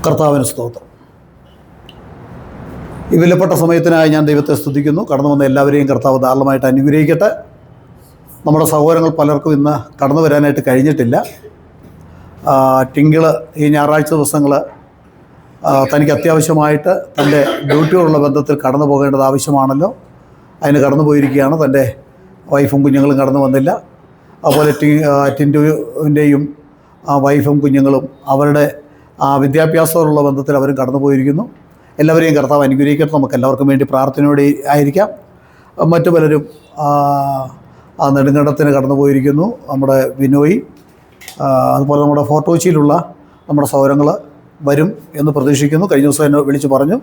കർത്താവിന് സ്തോത്രം. ഈ വിലപ്പെട്ട സമയത്തിനായി ഞാൻ ദൈവത്തെ സ്തുതിക്കുന്നു. കടന്നു വന്ന എല്ലാവരെയും കർത്താവ് ധാരാളമായിട്ട് അനുഗ്രഹിക്കട്ടെ. നമ്മുടെ സഹോദരങ്ങൾ പലർക്കും ഇന്ന് കടന്നു വരാനായിട്ട് കഴിഞ്ഞിട്ടില്ല. ടിങ്കിള് ഈ ഞായറാഴ്ച ദിവസങ്ങൾ തനിക്ക് അത്യാവശ്യമായിട്ട് തൻ്റെ ഡ്യൂട്ടിയോടുള്ള ബന്ധത്തിൽ കടന്നു പോകേണ്ടത് ആവശ്യമാണല്ലോ. അതിന് കടന്നു പോയിരിക്കുകയാണ്. തൻ്റെ വൈഫും കുഞ്ഞുങ്ങളും കടന്നു വന്നില്ല. അതുപോലെ ടിൻറ്റുവിൻ്റെയും വൈഫും കുഞ്ഞുങ്ങളും അവരുടെ വിദ്യാഭ്യാസത്തോടുള്ള ബന്ധത്തിൽ അവരും കടന്നു പോയിരിക്കുന്നു. എല്ലാവരെയും കർത്താവ് അനുഗ്രഹിക്കട്ടെ. നമുക്ക് എല്ലാവർക്കും വേണ്ടി പ്രാർത്ഥനയോടെ ആയിരിക്കാം. മറ്റു പലരും നെടുങ്കണ്ടത്തിന് കടന്നു പോയിരിക്കുന്നു. നമ്മുടെ വിനോയ്, അതുപോലെ നമ്മുടെ ഫോർട്ട് കൊച്ചിയിലുള്ള നമ്മുടെ സഹോദരങ്ങൾ വരും എന്ന് പ്രതീക്ഷിക്കുന്നു. കഴിഞ്ഞ ദിവസം എന്നെ വിളിച്ച് പറഞ്ഞു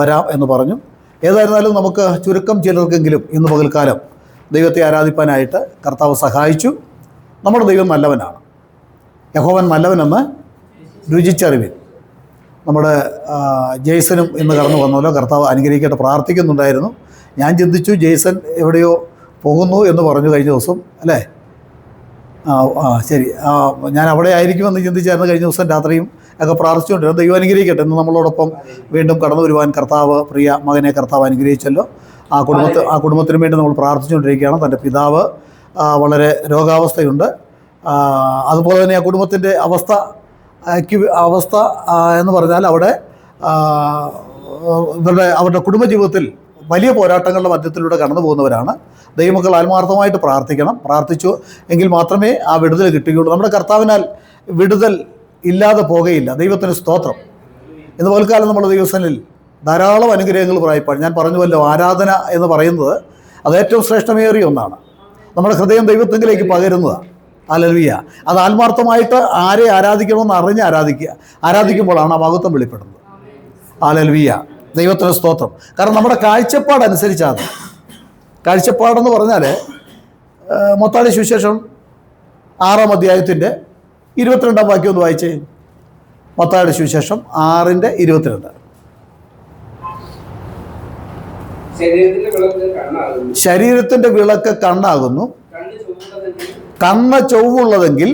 വരാം എന്ന് പറഞ്ഞു. ഏതായിരുന്നാലും നമുക്ക് ചുരുക്കം ചിലർക്കെങ്കിലും ഇന്ന് പകൽക്കാലം ദൈവത്തെ ആരാധിപ്പാനായിട്ട് കർത്താവ് സഹായിച്ചു. നമ്മുടെ ദൈവം നല്ലവനാണ്. യഹോവൻ നല്ലവനെന്ന് രുചിച്ചറിവിൻ. നമ്മുടെ ജെയ്സനും ഇന്ന് കടന്നു വന്നല്ലോ. കർത്താവ് അനുഗ്രഹിക്കട്ടെ. പ്രാർത്ഥിക്കുന്നുണ്ടായിരുന്നു. ഞാൻ ചിന്തിച്ചു ജെയ്സൺ എവിടെയോ പോകുന്നു എന്ന് പറഞ്ഞു കഴിഞ്ഞ ദിവസം, അല്ലേ? ശരി, ഞാൻ അവിടെ ആയിരിക്കുമെന്ന് ചിന്തിച്ചായിരുന്നു കഴിഞ്ഞ ദിവസം രാത്രിയും ഒക്കെ പ്രാർത്ഥിച്ചുകൊണ്ടിരുന്നു. ദൈവം അനുഗ്രഹിക്കട്ടെ. ഇന്ന് നമ്മളോടൊപ്പം വീണ്ടും കടന്നു വരുവാൻ കർത്താവ് പ്രിയ മകനെ കർത്താവ് അനുഗ്രഹിച്ചല്ലോ. ആ കുടുംബത്തിന് വേണ്ടി നമ്മൾ പ്രാർത്ഥിച്ചുകൊണ്ടിരിക്കുകയാണ്. തൻ്റെ പിതാവ് വളരെ രോഗാവസ്ഥയുണ്ട്. അതുപോലെ തന്നെ ആ കുടുംബത്തിൻ്റെ അവസ്ഥ എന്ന് പറഞ്ഞാൽ അവരുടെ കുടുംബജീവിതത്തിൽ വലിയ പോരാട്ടങ്ങളുടെ മധ്യത്തിലൂടെ കടന്നു പോകുന്നവരാണ്. ദൈവമക്കൾ ആത്മാർത്ഥമായിട്ട് പ്രാർത്ഥിച്ചു എങ്കിൽ മാത്രമേ ആ വിടുതൽ കിട്ടുകയുള്ളൂ. നമ്മുടെ കർത്താവിനാൽ വിടുതൽ ഇല്ലാതെ പോകുകയില്ല. ദൈവത്തിന് സ്തോത്രം. ഇന്ന് പൽക്കാലം നമ്മുടെ ദൈവസനിൽ ധാരാളം അനുഗ്രഹങ്ങൾ പ്രാപിപ്പാൻ ഞാൻ പറഞ്ഞുവല്ലോ. ആരാധന എന്ന് പറയുന്നത് അത് ഏറ്റവും ശ്രേഷ്ഠമേറിയ ഒന്നാണ്. നമ്മുടെ ഹൃദയം ദൈവത്തിലേക്ക് പകരുന്നതാണ്. ഹല്ലേലൂയ. അത് ആത്മാർത്ഥമായിട്ട് ആരെ ആരാധിക്കണമെന്ന് അറിഞ്ഞ് ആരാധിക്കുമ്പോഴാണ് ആ മഹത്വം വെളിപ്പെടുന്നത്. ഹല്ലേലൂയ. ദൈവത്തിന് സ്തോത്രം. കാരണം നമ്മുടെ കാഴ്ചപ്പാടനുസരിച്ചാണ്. കാഴ്ചപ്പാടെന്ന് പറഞ്ഞാൽ മത്തായി സുവിശേഷം 6-ാം അധ്യായത്തിൻ്റെ 22-ാം വാക്യം ഒന്ന് വായിച്ചേ. മത്തായിയുടെ സുവിശേഷം 6:22. ശരീരത്തിൻ്റെ വിളക്ക് കണ്ണാകുന്നു. കണ്ണ് ചൊവ്വുള്ളതെങ്കിൽ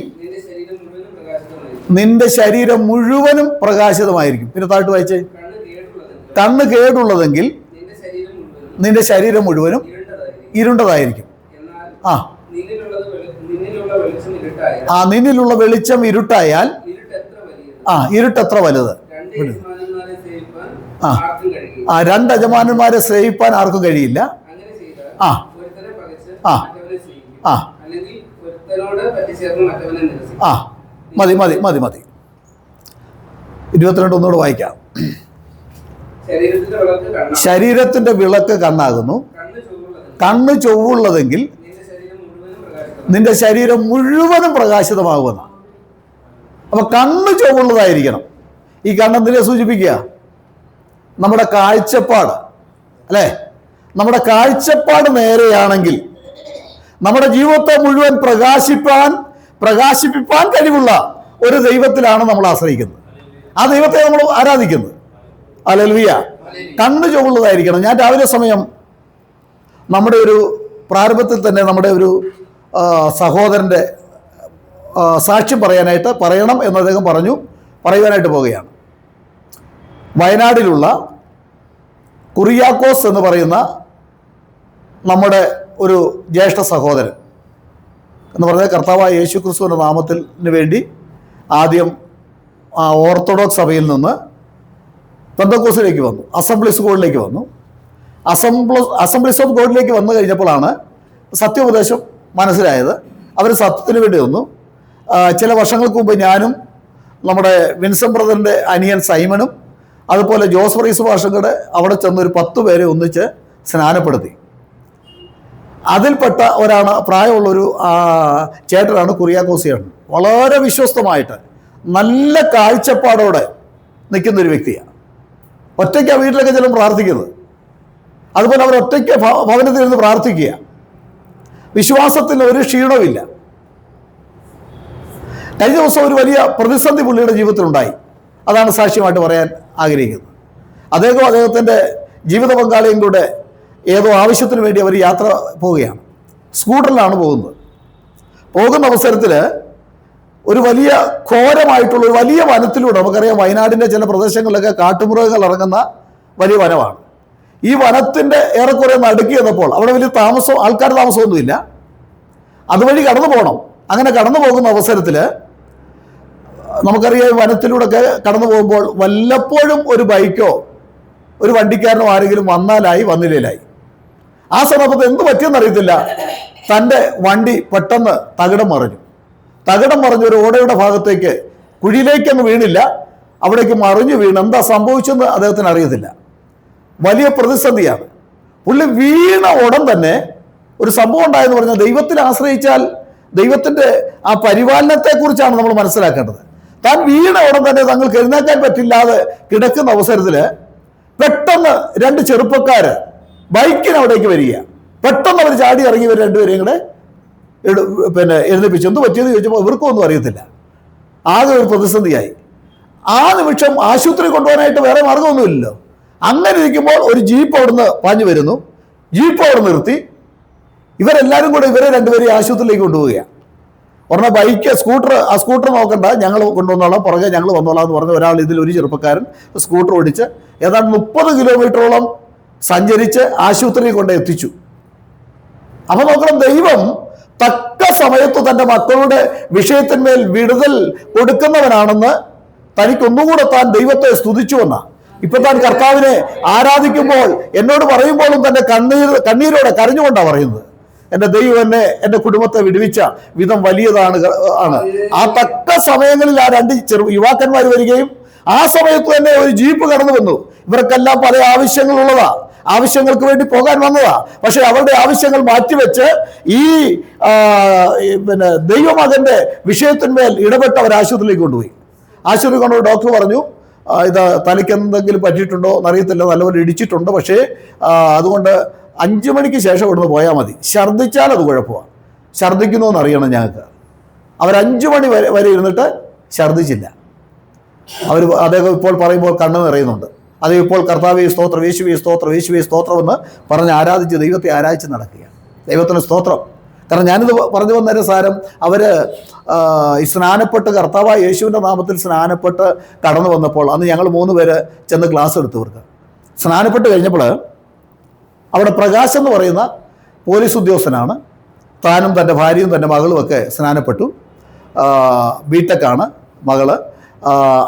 നിന്റെ ശരീരം മുഴുവനും പ്രകാശിതമായിരിക്കും. പിന്നെ താഴ്ത്ത് വായിച്ചേ. കണ്ണ് കേടുള്ളതെങ്കിൽ നിന്റെ ശരീരം മുഴുവനും ഇരുണ്ടതായിരിക്കും. നിന്നിലുള്ള വെളിച്ചം ഇരുട്ടായാൽ ഇരുട്ടെത്ര വലുത്. രണ്ട് യജമാനന്മാരെ സേവിപ്പാൻ ആർക്കും കഴിയില്ല. മതി 22 ഒന്നുകൂടെ വായിക്കാം. ശരീരത്തിന്റെ വിളക്ക് കണ്ണാകുന്നു. കണ്ണ് ചൊവ്വുള്ളതെങ്കിൽ നിന്റെ ശരീരം മുഴുവനും പ്രകാശിതമാകുമെന്ന. അപ്പൊ കണ്ണ് ചൊവ്വുള്ളതായിരിക്കണം. ഈ കണ്ണെന്തിനെ സൂചിപ്പിക്കുക? നമ്മുടെ കാഴ്ചപ്പാട്, അല്ലേ? നമ്മുടെ കാഴ്ചപ്പാട് നേരെയാണെങ്കിൽ നമ്മുടെ ജീവിതത്തെ മുഴുവൻ പ്രകാശിപ്പിക്കാൻ കഴിവുള്ള ഒരു ദൈവത്തിലാണ് നമ്മൾ ആശ്രയിക്കുന്നത്. ആ ദൈവത്തെ നമ്മൾ ആരാധിക്കുന്നത്. ഹല്ലേലൂയ. കണ്ണ് ചൊവ്വുള്ളതായിരിക്കണം. ഞാൻ രാവിലെ സമയം നമ്മുടെ ഒരു പ്രാരംഭത്തിൽ തന്നെ നമ്മുടെ ഒരു സഹോദരൻ്റെ സാക്ഷ്യം പറയണം എന്ന് അദ്ദേഹം പറയുവാനായിട്ട് പോവുകയാണ്. വയനാടിലുള്ള കുറിയാക്കോസ് എന്ന് പറയുന്ന നമ്മുടെ ഒരു ജ്യേഷ്ഠ സഹോദരൻ എന്ന് പറഞ്ഞാൽ കർത്താവായ യേശു ക്രിസ്തുവിൻ്റെ നാമത്തിന് വേണ്ടി ആദ്യം ഓർത്തഡോക്സ് സഭയിൽ നിന്ന് പെന്തക്കോസ്തിലേക്ക് വന്നു. അസംബ്ലീസ് ഗോഡിലേക്ക് വന്നു. അസംബ്ലീസ് ഓഫ് ഗോഡിലേക്ക് വന്നു കഴിഞ്ഞപ്പോഴാണ് സത്യോപദേശം മനസ്സിലായത്. അവർ സത്യത്തിന് വേണ്ടി വന്നു. ചില വർഷങ്ങൾക്ക് മുമ്പ് ഞാനും നമ്മുടെ വിൻസൻ ബ്രദറിൻ്റെ അനിയൻ സൈമനും അതുപോലെ ജോസ് ഫ്രീസ് ഭാഷകളുടെ അവിടെ ചെന്ന് ഒരു 10 പേരെ ഒന്നിച്ച് സ്നാനപ്പെടുത്തി. അതിൽപ്പെട്ട പ്രായമുള്ളൊരു ചേട്ടനാണ് കുറിയാക്കോസിയാണ്. വളരെ വിശ്വസ്തമായിട്ട് നല്ല കാഴ്ചപ്പാടോടെ നിൽക്കുന്നൊരു വ്യക്തിയാണ്. ഒറ്റയ്ക്ക് ആ വീട്ടിലൊക്കെ ചിലപ്പോൾ പ്രാർത്ഥിക്കുന്നത്. അതുപോലെ അവർ ഒറ്റയ്ക്ക് ഭവനത്തിൽ നിന്ന് പ്രാർത്ഥിക്കുക. വിശ്വാസത്തിൽ ഒരു ക്ഷീണമില്ല. കഴിഞ്ഞ ദിവസം ഒരു വലിയ പ്രതിസന്ധി പുള്ളിയുടെ ജീവിതത്തിലുണ്ടായി. അതാണ് സാക്ഷ്യമായിട്ട് പറയാൻ ആഗ്രഹിക്കുന്നത്. അദ്ദേഹത്തിൻ്റെ ജീവിത പങ്കാളിയും കൂടെ ഏതോ ആവശ്യത്തിന് വേണ്ടി അവർ യാത്ര പോവുകയാണ്. സ്കൂട്ടറിലാണ് പോകുന്ന അവസരത്തിൽ ഒരു വലിയ ഘോരമായിട്ടുള്ള ഒരു വലിയ വനത്തിലൂടെ, നമുക്കറിയാം വയനാടിൻ്റെ ചില പ്രദേശങ്ങളിലൊക്കെ കാട്ടുമൃഗങ്ങൾ ഇറങ്ങുന്ന വലിയ വനമാണ്. ഈ വനത്തിൻ്റെ ഏറെക്കുറെ നടുക്കി ചെന്നപ്പോൾ അവിടെ വലിയ ആൾക്കാർ താമസമൊന്നുമില്ല, അതുവഴി കടന്നു പോകണം. അങ്ങനെ കടന്നു പോകുന്ന അവസരത്തിൽ നമുക്കറിയാം വനത്തിലൂടെയൊക്കെ കടന്നു പോകുമ്പോൾ വല്ലപ്പോഴും ഒരു ബൈക്കോ ഒരു വണ്ടിക്കാരനോ ആരെങ്കിലും വന്നാലായി, വന്നില്ലേലായി. ആ സന്ദർഭത്തിൽ എന്ത് പറ്റിയെന്നറിയത്തില്ല, തൻ്റെ വണ്ടി പെട്ടെന്ന് തകിടം മറിഞ്ഞു ഒരു ഓടയുടെ ഭാഗത്തേക്ക്, കുഴിയിലേക്കൊന്നും വീണില്ല, അവിടേക്ക് മറിഞ്ഞു വീണ്. എന്താ സംഭവിച്ചെന്ന് അദ്ദേഹത്തിന് അറിയത്തില്ല. വലിയ പ്രതിസന്ധിയാണ്. പുള്ളി വീണ ഉടൻ തന്നെ ഒരു സംഭവം ഉണ്ടായെന്ന് പറഞ്ഞാൽ, ദൈവത്തിൽ ആശ്രയിച്ചാൽ ദൈവത്തിൻ്റെ ആ പരിപാലനത്തെക്കുറിച്ചാണ് നമ്മൾ മനസ്സിലാക്കേണ്ടത്. താൻ വീണ ഉടൻ തന്നെ തങ്ങൾക്ക് എഴുന്നേക്കാൻ പറ്റില്ലാതെ കിടക്കുന്ന അവസരത്തിൽ പെട്ടെന്ന് രണ്ട് ചെറുപ്പക്കാർ ബൈക്കിന് അവിടേക്ക് വരിക. പെട്ടെന്ന് അവർ ചാടി ഇറങ്ങി ഇവർ രണ്ടുപേരെയും കൂടെ എഴുന്നേപ്പിച്ചു. എന്ത് പറ്റിയെന്ന് ചോദിച്ചപ്പോൾ ഇവർക്കും ഒന്നും അറിയത്തില്ല. ആകെ ഒരു പ്രതിസന്ധിയായി. ആ നിമിഷം ആശുപത്രി കൊണ്ടുപോകാനായിട്ട് വേറെ മാർഗമൊന്നുമില്ലല്ലോ. അങ്ങനെ ഇരിക്കുമ്പോൾ ഒരു ജീപ്പ് അവിടുന്ന് പാഞ്ഞു വരുന്നു. ജീപ്പ് അവിടെ നിർത്തി ഇവരെല്ലാവരും കൂടെ ഇവരെ രണ്ടുപേരെയും ആശുപത്രിയിലേക്ക് കൊണ്ടുപോവുകയാണ്. പറഞ്ഞ ബൈക്ക്, ആ സ്കൂട്ടർ നോക്കണ്ട, ഞങ്ങൾ കൊണ്ടുവന്നോളാം, പുറകെ ഞങ്ങൾ വന്നോളാം എന്ന് പറഞ്ഞ ഒരാൾ, ഇതിൽ ഒരു ചെറുപ്പക്കാരൻ സ്കൂട്ടർ ഓടിച്ച് ഏതാണ്ട് 30 കിലോമീറ്ററോളം സഞ്ചരിച്ച് ആശുപത്രിയിൽ കൊണ്ട് എത്തിച്ചു. അപ്പൊ നോക്കണം, ദൈവം തക്ക സമയത്ത് തൻ്റെ മക്കളുടെ വിഷയത്തിന്മേൽ വിടുതൽ കൊടുക്കുന്നവനാണെന്ന് തനിക്കൊന്നുകൂടെ താൻ ദൈവത്തെ സ്തുതിച്ചുവെന്ന. ഇപ്പൊ താൻ കർത്താവിനെ ആരാധിക്കുമ്പോൾ എന്നോട് പറയുമ്പോഴും തന്റെ കണ്ണീരോടെ കരഞ്ഞുകൊണ്ടാണ് പറയുന്നത്, എൻ്റെ ദൈവം എന്നെ, എൻ്റെ കുടുംബത്തെ വിടുവിച്ച വിധം വലിയതാണ്. ആ തക്ക സമയങ്ങളിൽ ആ രണ്ട് യുവാക്കന്മാർ വരികയും ആ സമയത്ത് തന്നെ ഒരു ജീപ്പ് കടന്നു വന്നു. ഇവർക്കെല്ലാം പല ആവശ്യങ്ങളുള്ളതാ, ആവശ്യങ്ങൾക്ക് വേണ്ടി പോകാൻ വന്നതാ. പക്ഷെ അവരുടെ ആവശ്യങ്ങൾ മാറ്റിവെച്ച് ഈ ദൈവമകന്റെ വിഷയത്തിന്മേൽ ഇടപെട്ട് അവർ ആശുപത്രിയിലേക്ക് കൊണ്ടുപോയി. ആശുപത്രി കൊണ്ടുപോയി ഡോക്ടർ പറഞ്ഞു, ഇത് തലയ്ക്ക് എന്തെങ്കിലും പറ്റിയിട്ടുണ്ടോ എന്നറിയത്തില്ല, നല്ലപോലെ ഇടിച്ചിട്ടുണ്ട്, പക്ഷേ അതുകൊണ്ട് 5 മണിക്ക് ശേഷം ഇവിടുന്ന് പോയാൽ മതി. ഛർദ്ദിച്ചാൽ അത് കുഴപ്പമാണ്. ഛർദ്ദിക്കുന്നു എന്നറിയണം ഞങ്ങൾക്ക്. അവർ 5 മണി വരെ ഇരുന്നിട്ട് ഛർദ്ദിച്ചില്ല. അദ്ദേഹം ഇപ്പോൾ പറയുമ്പോൾ കണ്ണ് നിറയുന്നുണ്ട്. അത് ഇപ്പോൾ കർത്താവേ സ്തോത്രം, യേശുവേ സ്തോത്രം, യേശുവേ സ്തോത്രം എന്ന് പറഞ്ഞ് ആരാധിച്ച് ദൈവത്തെ ആരാധിച്ച് നടക്കുകയാണ്. ദൈവത്തിന് സ്തോത്രം. കാരണം ഞാനിത് പറഞ്ഞു വന്നതിന് സാരം, അവർ സ്നാനപ്പെട്ട് കർത്താവായ യേശുവിൻ്റെ നാമത്തിൽ സ്നാനപ്പെട്ട് കടന്നു വന്നപ്പോൾ അന്ന് ഞങ്ങൾ 3 പേര് ചെന്ന് ക്ലാസ് എടുത്തവർക്ക്. സ്നാനപ്പെട്ട് കഴിഞ്ഞപ്പോൾ അവിടെ പ്രകാശ് എന്ന് പറയുന്ന പോലീസ് ഉദ്യോഗസ്ഥനാണ്. താനും തൻ്റെ ഭാര്യയും തൻ്റെ മകളുമൊക്കെ സ്നാനപ്പെട്ടു. ബിടെക്കാണ് മകള്.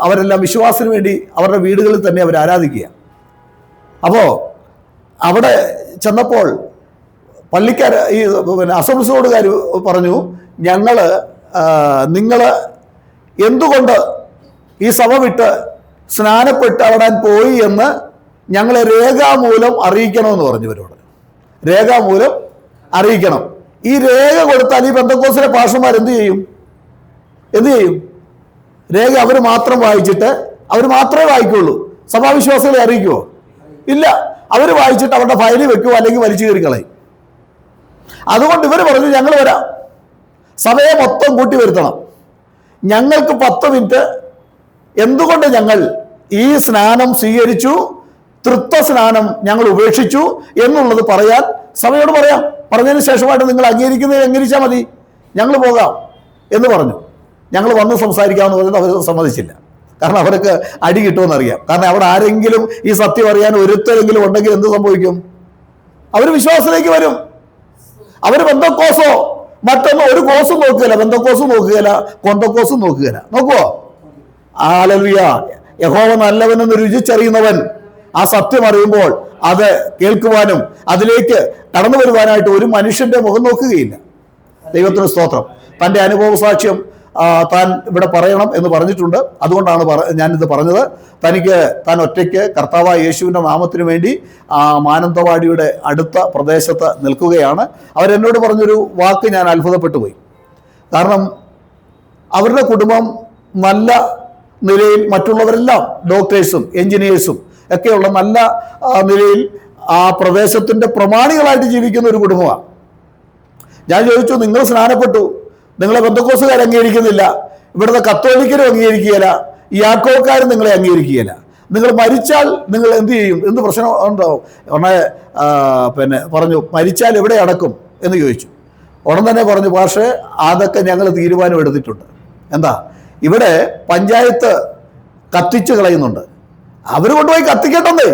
അവരെല്ലാം വിശ്വാസത്തിന് വേണ്ടി അവരുടെ വീടുകളിൽ തന്നെ അവർ ആരാധിക്കുക. അപ്പോൾ അവിടെ ചെന്നപ്പോൾ പള്ളിക്കാർ, ഈ അസംബ്ലിസോടുകാർ പറഞ്ഞു, നിങ്ങൾ എന്തുകൊണ്ട് ഈ സഭ വിട്ട് സ്നാനപ്പെട്ട് അവിടെ പോയി എന്ന് ഞങ്ങളെ രേഖാമൂലം അറിയിക്കണമെന്ന് പറഞ്ഞു. ഇവരോട് രേഖാമൂലം അറിയിക്കണം. ഈ രേഖ കൊടുത്താൽ ഈ പെന്തക്കോസ്തിലെ പാസ്റ്റർമാർ എന്ത് ചെയ്യും? രേഖ അവർ മാത്രം വായിച്ചിട്ട്, അവർ മാത്രമേ വായിക്കുള്ളൂ. സഭാവിശ്വാസികളെ അറിയിക്കുമോ? ഇല്ല. അവർ വായിച്ചിട്ട് അവരുടെ ഫയലിൽ വെക്കുമോ, അല്ലെങ്കിൽ വലിച്ചു കയറി കളയും. അതുകൊണ്ട് ഇവർ പറഞ്ഞു, ഞങ്ങൾ വരാം, സഭയെ മൊത്തം കൂട്ടി വരുത്തണം, ഞങ്ങൾക്ക് 10 മിനിറ്റ് എന്തുകൊണ്ട് ഞങ്ങൾ ഈ സ്നാനം സ്വീകരിച്ചു, തൃത്വ സ്നാനം ഞങ്ങൾ ഉപേക്ഷിച്ചു എന്നുള്ളത് പറയാൻ സഭയോട് പറയാം. പറഞ്ഞതിന് ശേഷമായിട്ട് നിങ്ങൾ അംഗീകരിച്ചാൽ മതി, ഞങ്ങൾ പോകാം എന്ന് പറഞ്ഞു. ഞങ്ങൾ വന്ന് സംസാരിക്കാമെന്ന് പറഞ്ഞത് അവർ സമ്മതിച്ചില്ല. കാരണം അവർക്ക് അടി കിട്ടുമെന്നറിയാം. കാരണം അവിടെ ആരെങ്കിലും ഈ സത്യം അറിയാൻ ഒരുത്തരെങ്കിലും ഉണ്ടെങ്കിൽ എന്ത് സംഭവിക്കും? അവർ വിശ്വാസത്തിലേക്ക് വരും. അവർ ബന്ധക്കോസോ മറ്റൊന്നോ ഒരു കോസും നോക്കുകയില്ല, ബന്ധക്കോസും നോക്കുകയില്ല, കൊന്തക്കോസും നോക്കുകയില്ല. നോക്കുവോ? ഹല്ലേലൂയ. യഹോവ നല്ലവനെന്ന് രുചിച്ചറിയുന്നവൻ ആ സത്യം അറിയുമ്പോൾ അത് കേൾക്കുവാനും അതിലേക്ക് കടന്നു വരുവാനായിട്ട് ഒരു മനുഷ്യന്റെ മുഖം നോക്കുകയില്ല. ദൈവത്തിന് സ്തോത്രം. തൻ്റെ അനുഭവ സാക്ഷ്യം താൻ ഇവിടെ പറയണം എന്ന് പറഞ്ഞിട്ടുണ്ട്. അതുകൊണ്ടാണ് ഞാനിത് പറഞ്ഞത്. താൻ ഒറ്റയ്ക്ക് കർത്താവായ യേശുവിൻ്റെ നാമത്തിന് വേണ്ടി മാനന്തവാടിയുടെ അടുത്ത പ്രദേശത്ത് നിൽക്കുകയാണ്. അവരെന്നോട് പറഞ്ഞൊരു വാക്ക് ഞാൻ അത്ഭുതപ്പെട്ടു പോയി. കാരണം അവരുടെ കുടുംബം നല്ല നിലയിൽ, മറ്റുള്ളവരെല്ലാം ഡോക്ടേഴ്സും എൻജിനീയേഴ്സും ഒക്കെയുള്ള നല്ല നിലയിൽ ആ പ്രദേശത്തിൻ്റെ പ്രമാണികളായിട്ട് ജീവിക്കുന്ന ഒരു കുടുംബമാണ്. ഞാൻ ചോദിച്ചു, നിങ്ങൾ സ്നാനപ്പെട്ടു, നിങ്ങളെ പെന്തക്കോസ്തുകാർ അംഗീകരിക്കുന്നില്ല, ഇവിടുത്തെ കത്തോലിക്കരും അംഗീകരിക്കുകയില്ല, യാക്കോക്കാരും നിങ്ങളെ അംഗീകരിക്കുകയില്ല, നിങ്ങൾ മരിച്ചാൽ നിങ്ങൾ എന്ത് ചെയ്യും, എന്ത് പ്രശ്നം ഉണ്ടാവും? പറഞ്ഞു, മരിച്ചാൽ എവിടെ അടക്കും എന്ന് ചോദിച്ചു. ഉടൻ തന്നെ പറഞ്ഞു, പക്ഷേ അതൊക്കെ ഞങ്ങൾ തീരുമാനം എടുത്തിട്ടുണ്ട്. എന്താ? ഇവിടെ പഞ്ചായത്ത് കത്തിച്ചു കളയുന്നുണ്ട്. അവർ കൊണ്ടുപോയി കത്തിക്കട്ടെന്നേ.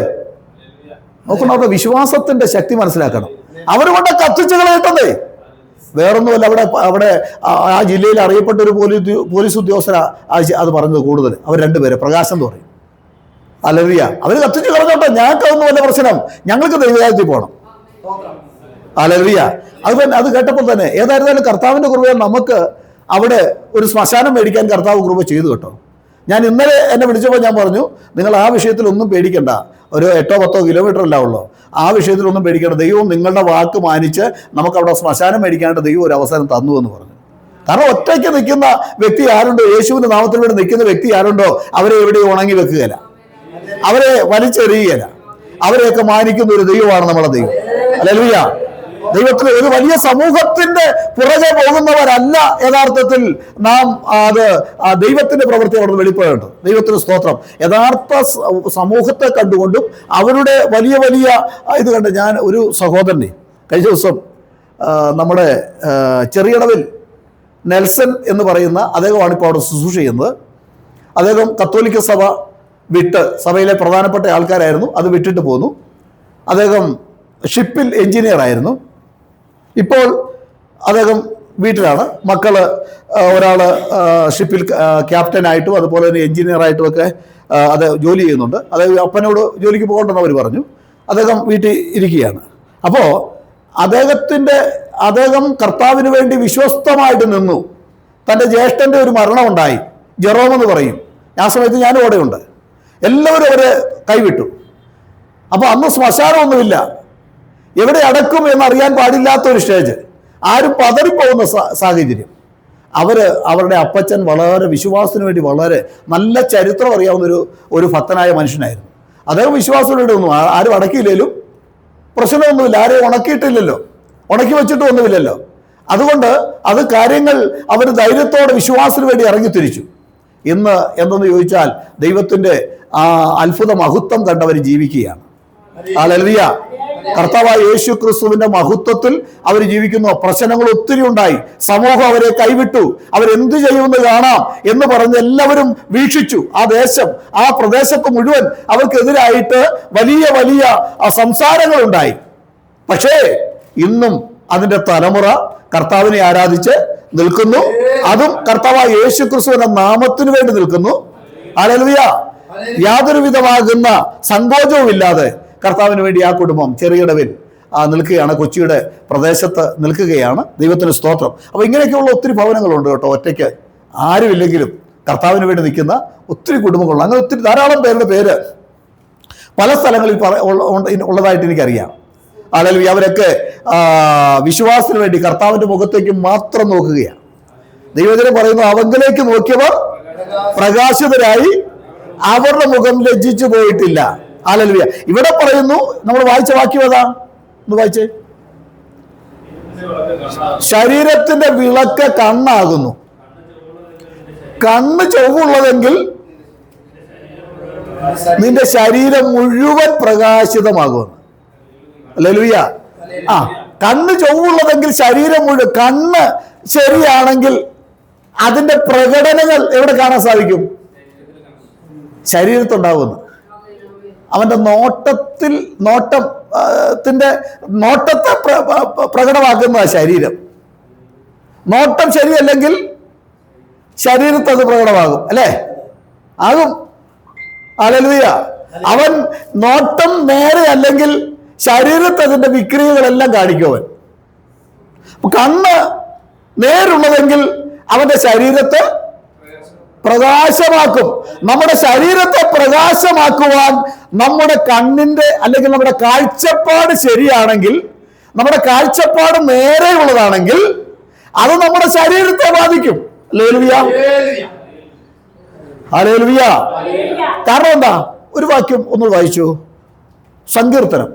നോക്കണം, അവരുടെ വിശ്വാസത്തിന്റെ ശക്തി മനസ്സിലാക്കണം. അവർ കൊണ്ട് കത്തിച്ചു കളയട്ടെന്നേ. വേറൊന്നുമല്ല, അവിടെ ആ ജില്ലയിൽ അറിയപ്പെട്ട ഒരു പോലീസ് ഉദ്യോഗസ്ഥരാ അത് പറഞ്ഞത് കൂടുതൽ. അവർ രണ്ടുപേരെ പ്രകാശം എന്ന് പറയും. ഹല്ലേലൂയ. അവർ കത്തിച്ചു കളഞ്ഞോട്ടെ, ഞങ്ങൾക്കൊന്നും വല്ല പ്രശ്നം, ഞങ്ങൾക്ക് ദൈവരാജ്യത്തിൽ പോകണം. ഹല്ലേലൂയ. അത് കേട്ടപ്പോൾ തന്നെ ഏതായിരുന്നാലും കർത്താവിന്റെ കൃപ നമുക്ക് അവിടെ ഒരു ശ്മശാനം മേടിക്കാൻ കർത്താവ് കൃപ ചെയ്തു കേട്ടോ. ഞാൻ ഇന്നലെ എന്നെ വിളിച്ചപ്പോൾ ഞാൻ പറഞ്ഞു, നിങ്ങൾ ആ വിഷയത്തിലൊന്നും പേടിക്കണ്ട, ഒരു 8-10 കിലോമീറ്റർ അല്ല ഉള്ളൂ, ആ വിഷയത്തിലൊന്നും പേടിക്കേണ്ട. ദൈവം നിങ്ങളുടെ വാക്ക് മാനിച്ച് നമുക്ക് അവിടെ ശ്മശാനം മേടിക്കാനായിട്ട് ദൈവം ഒരു അവസരം തന്നു എന്ന് പറഞ്ഞു. കാരണം ഒറ്റയ്ക്ക് നിൽക്കുന്ന വ്യക്തി ആരുണ്ടോ, യേശുവിന്റെ നാമത്തിൽ വേണ്ടി നിൽക്കുന്ന വ്യക്തി ആരുണ്ടോ, അവരെ എവിടെയും ഉണങ്ങി വെക്കുകയില്ല, അവരെ വലിച്ചെറിയുകയില്ല. അവരെയൊക്കെ മാനിക്കുന്ന ഒരു ദൈവമാണ് നമ്മളെ ദൈവം. ഹല്ലേലൂയ. ദൈവത്തിന് ഒരു വലിയ സമൂഹത്തിന്റെ പുറകെ പോകുന്നവരല്ല യഥാർത്ഥത്തിൽ നാം. അത് ദൈവത്തിന്റെ പ്രവൃത്തി അവിടെ വെളിപ്പെടുന്നുണ്ട്. ദൈവത്തിന് സ്തോത്രം. യഥാർത്ഥ സമൂഹത്തെ കണ്ടുകൊണ്ടും അവരുടെ വലിയ വലിയ ഇത് കണ്ട് ഞാൻ ഒരു സഹോദരനെ കഴിഞ്ഞ ദിവസം നമ്മുടെ ചെറിയടവിൽ നെൽസൺ എന്ന് പറയുന്ന അദ്ദേഹമാണ് ഇപ്പോൾ അവിടെ ശുശ്രൂഷ ചെയ്യുന്നത്. അദ്ദേഹം കത്തോലിക്ക സഭ വിട്ട്, സഭയിലെ പ്രധാനപ്പെട്ട ആൾക്കാരായിരുന്നു, അത് വിട്ടിട്ട് പോന്നു. അദ്ദേഹം ഷിപ്പിൽ എഞ്ചിനീയർ ആയിരുന്നു. ഇപ്പോൾ അദ്ദേഹം വീട്ടിലാണ്. മക്കള് ഒരാൾ ഷിപ്പിൽ ക്യാപ്റ്റനായിട്ടും അതുപോലെ തന്നെ എഞ്ചിനീയറായിട്ടും ഒക്കെ അത് ജോലി ചെയ്യുന്നുണ്ട്. അദ്ദേഹം അപ്പനോട് ജോലിക്ക് പോകണ്ടെന്ന് അവർ പറഞ്ഞു. അദ്ദേഹം വീട്ടിൽ ഇരിക്കുകയാണ്. അപ്പോൾ അദ്ദേഹം കർത്താവിന് വേണ്ടി വിശ്വസ്തമായിട്ട് നിന്നു. തൻ്റെ ജ്യേഷ്ഠൻ്റെ ഒരു മരണമുണ്ടായി, ജെറോം എന്ന് പറയും. ആ സമയത്ത് ഞാനും അവിടെ ഉണ്ട്. എല്ലാവരും അവരെ കൈവിട്ടു. അപ്പോൾ അന്ന് ശ്മശാനമൊന്നുമില്ല, എവിടെ അടക്കും എന്നറിയാൻ പാടില്ലാത്ത ഒരു സ്റ്റേജ്, ആരും പതറിപ്പോകുന്ന സാഹചര്യം. അവരുടെ അപ്പച്ചൻ വളരെ വിശ്വാസത്തിന് വേണ്ടി വളരെ നല്ല ചരിത്രം അറിയാവുന്ന ഒരു ഭക്തനായ മനുഷ്യനായിരുന്നു. അദ്ദേഹം വിശ്വാസത്തിന് വേണ്ടി ഒന്നും ആരും അടക്കിയില്ലേലും പ്രശ്നമൊന്നുമില്ല, ആരെയും ഉണക്കിയിട്ടില്ലല്ലോ, ഉണക്കി വെച്ചിട്ടും ഒന്നുമില്ലല്ലോ. അതുകൊണ്ട് അത് കാര്യങ്ങൾ അവർ ധൈര്യത്തോടെ വിശ്വാസത്തിന് വേണ്ടി ഇറങ്ങിത്തിരിച്ചു. ഇന്ന് എന്തെന്ന് ചോദിച്ചാൽ ദൈവത്തിന്റെ ആ അത്ഭുത മഹത്വം കണ്ടവർ ജീവിക്കുകയാണ്. ഹല്ലേലൂയ. കർത്താവായ യേശു ക്രിസ്തുവിന്റെ മഹത്വത്തിൽ അവർ ജീവിക്കുന്നു. പ്രശ്നങ്ങൾ ഒത്തിരി ഉണ്ടായി, സമൂഹം അവരെ കൈവിട്ടു, അവരെന്ത് ചെയ്യുമെന്ന് കാണാം എന്ന് പറഞ്ഞ് എല്ലാവരും വീക്ഷിച്ചു. ആ ദേശം, ആ പ്രദേശത്ത് മുഴുവൻ അവർക്കെതിരായിട്ട് വലിയ വലിയ സംസാരങ്ങൾ ഉണ്ടായി. പക്ഷേ ഇന്നും അതിന്റെ തലമുറ കർത്താവിനെ ആരാധിച്ച് നിൽക്കുന്നു. അതും കർത്താവായ യേശു ക്രിസ്തുവിന്റെ നാമത്തിന് വേണ്ടി നിൽക്കുന്നു. ഹല്ലേലൂയ. യാതൊരു വിധമാകുന്ന സങ്കോചവും ഇല്ലാതെ കർത്താവിന് വേണ്ടി ആ കുടുംബം ചെറിയടവിൽ നിൽക്കുകയാണ്, കൊച്ചിയുടെ പ്രദേശത്ത് നിൽക്കുകയാണ്. ദൈവത്തിന് സ്തോത്രം. അപ്പോൾ ഇങ്ങനെയൊക്കെയുള്ള ഒത്തിരി ഭവനങ്ങളുണ്ട് കേട്ടോ. ഒറ്റയ്ക്ക് ആരുമില്ലെങ്കിലും കർത്താവിന് വേണ്ടി നിൽക്കുന്ന ഒത്തിരി കുടുംബങ്ങളുണ്ട്. അങ്ങനെ ഒത്തിരി ധാരാളം പേരുടെ പേര് പല സ്ഥലങ്ങളിൽ ഉള്ളതായിട്ട് എനിക്കറിയാം. അല്ലെങ്കിൽ അവരൊക്കെ വിശ്വാസത്തിന് വേണ്ടി കർത്താവിന്റെ മുഖത്തേക്ക് മാത്രം നോക്കുകയാണ്. ദൈവജനം പറയുന്നു, അവങ്കിലേക്ക് നോക്കിയവർ പ്രകാശിതരായി, അവരുടെ മുഖം ലജ്ജിച്ചു പോയിട്ടില്ല. ഹല്ലേലൂയ. ഇവിടെ പറയുന്നു, നമ്മൾ വായിച്ച വാക്യം ഏതാ? ഒന്ന് വായിച്ചേ. ശരീരത്തിന്റെ വിളക്ക് കണ്ണാകുന്നു. കണ്ണ് ചൊവ്വുള്ളതെങ്കിൽ നിന്റെ ശരീരം മുഴുവൻ പ്രകാശിതമാകുമെന്ന്. ഹല്ലേലൂയ. കണ്ണ് ചൊവ്വുള്ളതെങ്കിൽ ശരീരം മുഴുവൻ. കണ്ണ് ശരിയാണെങ്കിൽ അതിന്റെ പ്രകടനങ്ങൾ എവിടെ കാണാൻ സാധിക്കും? ശരീരത്തുണ്ടാകുന്നു. അവന്റെ നോട്ടത്തെ പ്രകടമാക്കുന്ന ശരീരം. നോട്ടം ശരിയല്ലെങ്കിൽ ശരീരത്ത് അത് പ്രകടമാകും, അല്ലേ? ആകും. ഹല്ലേലൂയ. അവൻ നോട്ടം നേരെ അല്ലെങ്കിൽ ശരീരത്ത് അതിന്റെ വിക്രിയകളെല്ലാം കാണിക്കും അവൻ. കണ്ണ് നേരുള്ളതെങ്കിൽ അവന്റെ ശരീരത്തെ പ്രകാശമാക്കും. നമ്മുടെ ശരീരത്തെ പ്രകാശമാക്കുവാൻ നമ്മുടെ കണ്ണിന്റെ അല്ലെങ്കിൽ നമ്മുടെ കാഴ്ചപ്പാട് ശരിയാണെങ്കിൽ, നമ്മുടെ കാഴ്ചപ്പാട് നേരെയുള്ളതാണെങ്കിൽ അത് നമ്മുടെ ശരീരത്തെ ബാധിക്കും. ഹല്ലേലൂയ. ഹല്ലേലൂയ. കാരണം എന്താ? ഒരു വാക്യം ഒന്ന് വായിച്ചു. സങ്കീർത്തനം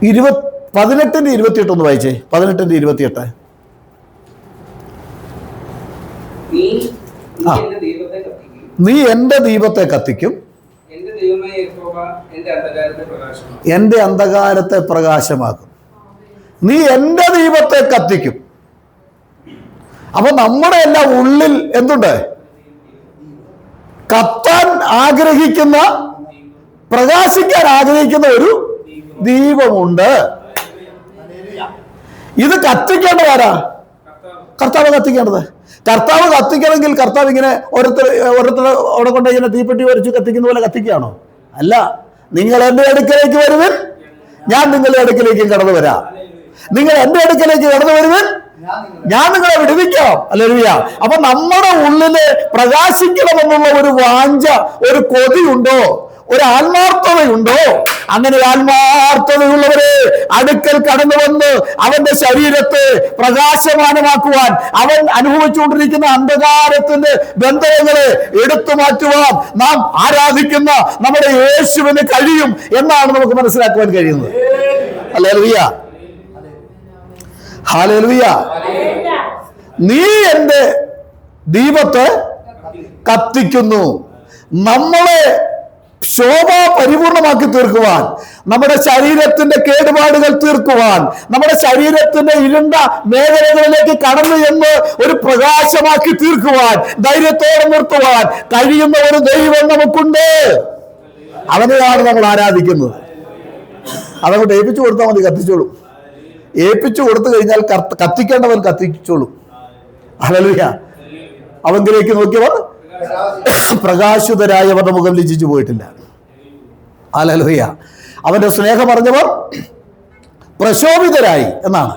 18:28 ഒന്ന് വായിച്ചേ. 18:28. നീ എന്റെ ദീപത്തെ കത്തിക്കും, എന്റെ അന്ധകാരത്തെ പ്രകാശമാക്കും. നീ എന്റെ ദീപത്തെ കത്തിക്കും. അപ്പൊ നമ്മുടെ എല്ലാം ഉള്ളിൽ എന്തുണ്ട്? കത്താൻ ആഗ്രഹിക്കുന്ന, പ്രകാശിക്കാൻ ആഗ്രഹിക്കുന്ന ഒരു ദീപമുണ്ട്. ഇത് കത്തിക്കേണ്ടതാരാ? കർത്താവ് കത്തിക്കേണ്ടത്. കർത്താവ് കത്തിക്കണമെങ്കിൽ കർത്താവ് ഇങ്ങനെ ഓരോരുത്തർ അവിടെ കൊണ്ട് ഇങ്ങനെ തീപ്പെട്ടി വരച്ച് കത്തിക്കുന്ന പോലെ കത്തിക്കുകയാണോ? അല്ല. നിങ്ങൾ എൻ്റെ അടുക്കലേക്ക് വരുവിൻ, ഞാൻ നിങ്ങളുടെ അടുക്കലേക്കും കടന്നു വരാം. നിങ്ങൾ എൻ്റെ അടുക്കലേക്ക് കടന്നു വരുവിൻ, ഞാൻ നിങ്ങളെ വിടുവിക്കാം. ഹല്ലേലൂയ. അപ്പൊ നമ്മുടെ ഉള്ളില് പ്രകാശിക്കണമെന്നുള്ള ഒരു വാഞ്ച, ഒരു കൊതിയുണ്ടോ? ഒരു ആത്മാർത്ഥതയുണ്ടോ? അങ്ങനെ ആത്മാർത്ഥതയുള്ളവരെ അടുക്കൽ കടന്നു വന്ന് അവന്റെ ശരീരത്തെ പ്രകാശമാനമാക്കുവാൻ, അവൻ അനുഭവിച്ചുകൊണ്ടിരിക്കുന്ന അന്ധകാരത്തിന്റെ ബന്ധനങ്ങളെ എടുത്തു മാറ്റുവാൻ നാം ആരാധിക്കുന്ന നമ്മുടെ യേശുവിന് കഴിയും എന്നാണ് നമുക്ക് മനസ്സിലാക്കുവാൻ കഴിയുന്നത്. Hallelujah, hallelujah. നീ എൻ്റെ ദീപത്തെ കത്തിക്കുന്നു. നമ്മളെ ശോഭ പരിപൂർണമാക്കി തീർക്കുവാൻ, നമ്മുടെ ശരീരത്തിന്റെ കേടുപാടുകൾ തീർക്കുവാൻ, നമ്മുടെ ശരീരത്തിന്റെ ഇരുണ്ട മേഖലകളിലേക്ക് കടന്നു എന്ന് ഒരു പ്രകാശമാക്കി തീർക്കുവാൻ, ധൈര്യത്തോടെ നിർത്തുവാൻ കഴിയുന്ന ഒരു ദൈവം നമുക്കുണ്ട്. അവനെയാണ് നമ്മൾ ആരാധിക്കുന്നത്. അതങ്ങോട്ട് ഏൽപ്പിച്ചു കൊടുത്താൽ മതി, കത്തിച്ചോളും. ഏൽപ്പിച്ചു കൊടുത്തു കഴിഞ്ഞാൽ കത്തിക്കേണ്ടവൻ കത്തിച്ചോളും. ഹല്ലേലൂയ. അവങ്കിലേക്ക് നോക്കിയവർ പ്രകാശിതരായവരുടെ മുഖം ലജ്ജിച്ചു പോയിട്ടില്ല. ഹല്ലേലൂയ. അവന്റെ സ്നേഹം അറിഞ്ഞവർ പ്രശോഭിതരായി എന്നാണ്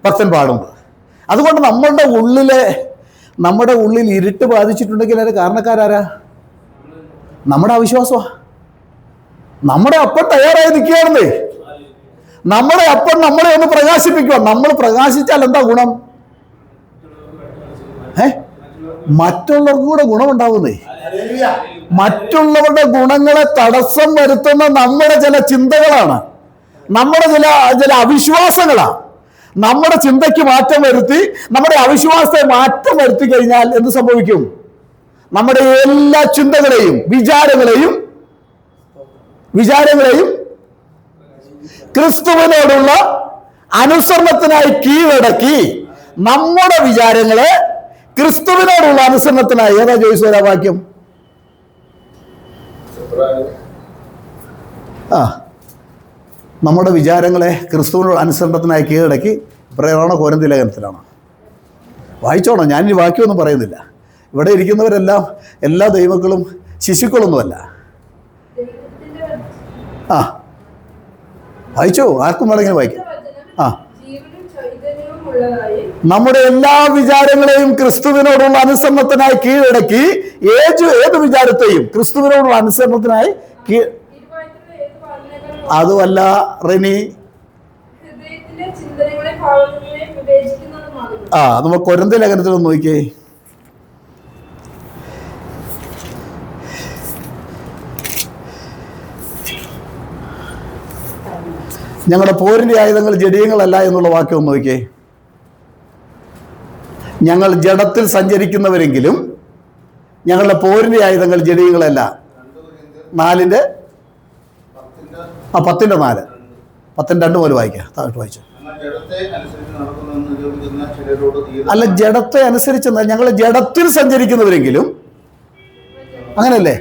ഭക്തൻ പാടുന്നത്. അതുകൊണ്ട് നമ്മുടെ ഉള്ളിൽ ഇരുട്ട് ബാധിച്ചിട്ടുണ്ടെങ്കിൽ അതിന് കാരണക്കാരാരാ? നമ്മുടെ അവിശ്വാസമാണ്. നമ്മുടെ അപ്പൻ തയ്യാറായി നിൽക്കുകയാണെന്നേ. നമ്മുടെ അപ്പൻ നമ്മളെ ഒന്ന് പ്രകാശിപ്പിക്കുക. നമ്മൾ പ്രകാശിച്ചാൽ എന്താ ഗുണം? മറ്റുള്ളവർക്കും കൂടെ ഗുണമുണ്ടാവുന്നേ. മറ്റുള്ളവരുടെ ഗുണങ്ങളെ തടസ്സം വരുത്തുന്ന നമ്മുടെ ചില ചിന്തകളാണ്, നമ്മുടെ ചില അവിശ്വാസങ്ങളാണ്. നമ്മുടെ ചിന്തയ്ക്ക് മാറ്റം വരുത്തി, നമ്മുടെ അവിശ്വാസത്തെ മാറ്റം വരുത്തി കഴിഞ്ഞാൽ എന്ത് സംഭവിക്കും? നമ്മുടെ എല്ലാ ചിന്തകളെയും വിചാരങ്ങളെയും ക്രിസ്തുവിനോടുള്ള അനുസരണത്തിനായി കീഴടക്കി, നമ്മുടെ വിചാരങ്ങളെ ക്രിസ്തുവിനോടുള്ള അനുസരണത്തിനായി. ഏതാ ജോയിസ് വാക്യം? നമ്മുടെ വിചാരങ്ങളെ ക്രിസ്തുവിനോട് അനുസരണത്തിനായി കീഴടക്കി. പ്രേരണ കൊരിന്ത്യർ ലേഖനത്തിലാണ്. വായിച്ചോണം, ഞാനിനി വാക്യമൊന്നും പറയുന്നില്ല. ഇവിടെ ഇരിക്കുന്നവരെല്ലാം എല്ലാ ദൈവങ്ങളും ശിശുക്കളൊന്നുമല്ല. വായിച്ചോ, ആർക്കും വേണമെങ്കിലും വായിക്കാം. നമ്മുടെ എല്ലാ വിചാരങ്ങളെയും ക്രിസ്തുവിനോടുള്ള അനുസരണത്തിനായി കീഴടക്കി. ഏത് വിചാരത്തെയും ക്രിസ്തുവിനോടുള്ള അനുസരണത്തിനായി അതുമല്ല റെനി, നമുക്ക് കൊരിന്ത്യർ ലേഖനത്തിൽ ഒന്ന് നോക്കിയേ. ഞങ്ങളുടെ പോരിന്റെ ആയുധങ്ങൾ ജഡീയങ്ങളല്ല എന്നുള്ള വാക്യം ഒന്ന് നോക്കിയേ. ഞങ്ങൾ ജഡത്തിൽ സഞ്ചരിക്കുന്നവരെങ്കിലും ഞങ്ങളുടെ പോരിന്റെ ആയുധങ്ങൾ ജഡീയങ്ങളല്ല. 4:10 10:4 10:2 പോലെ വായിക്കാം. താഴോട്ട് വായിച്ചു. അല്ല, ജഡത്തെ അനുസരിച്ച് ഞങ്ങൾ ജഡത്തിൽ സഞ്ചരിക്കുന്നവരെങ്കിലും, അങ്ങനല്ലേ?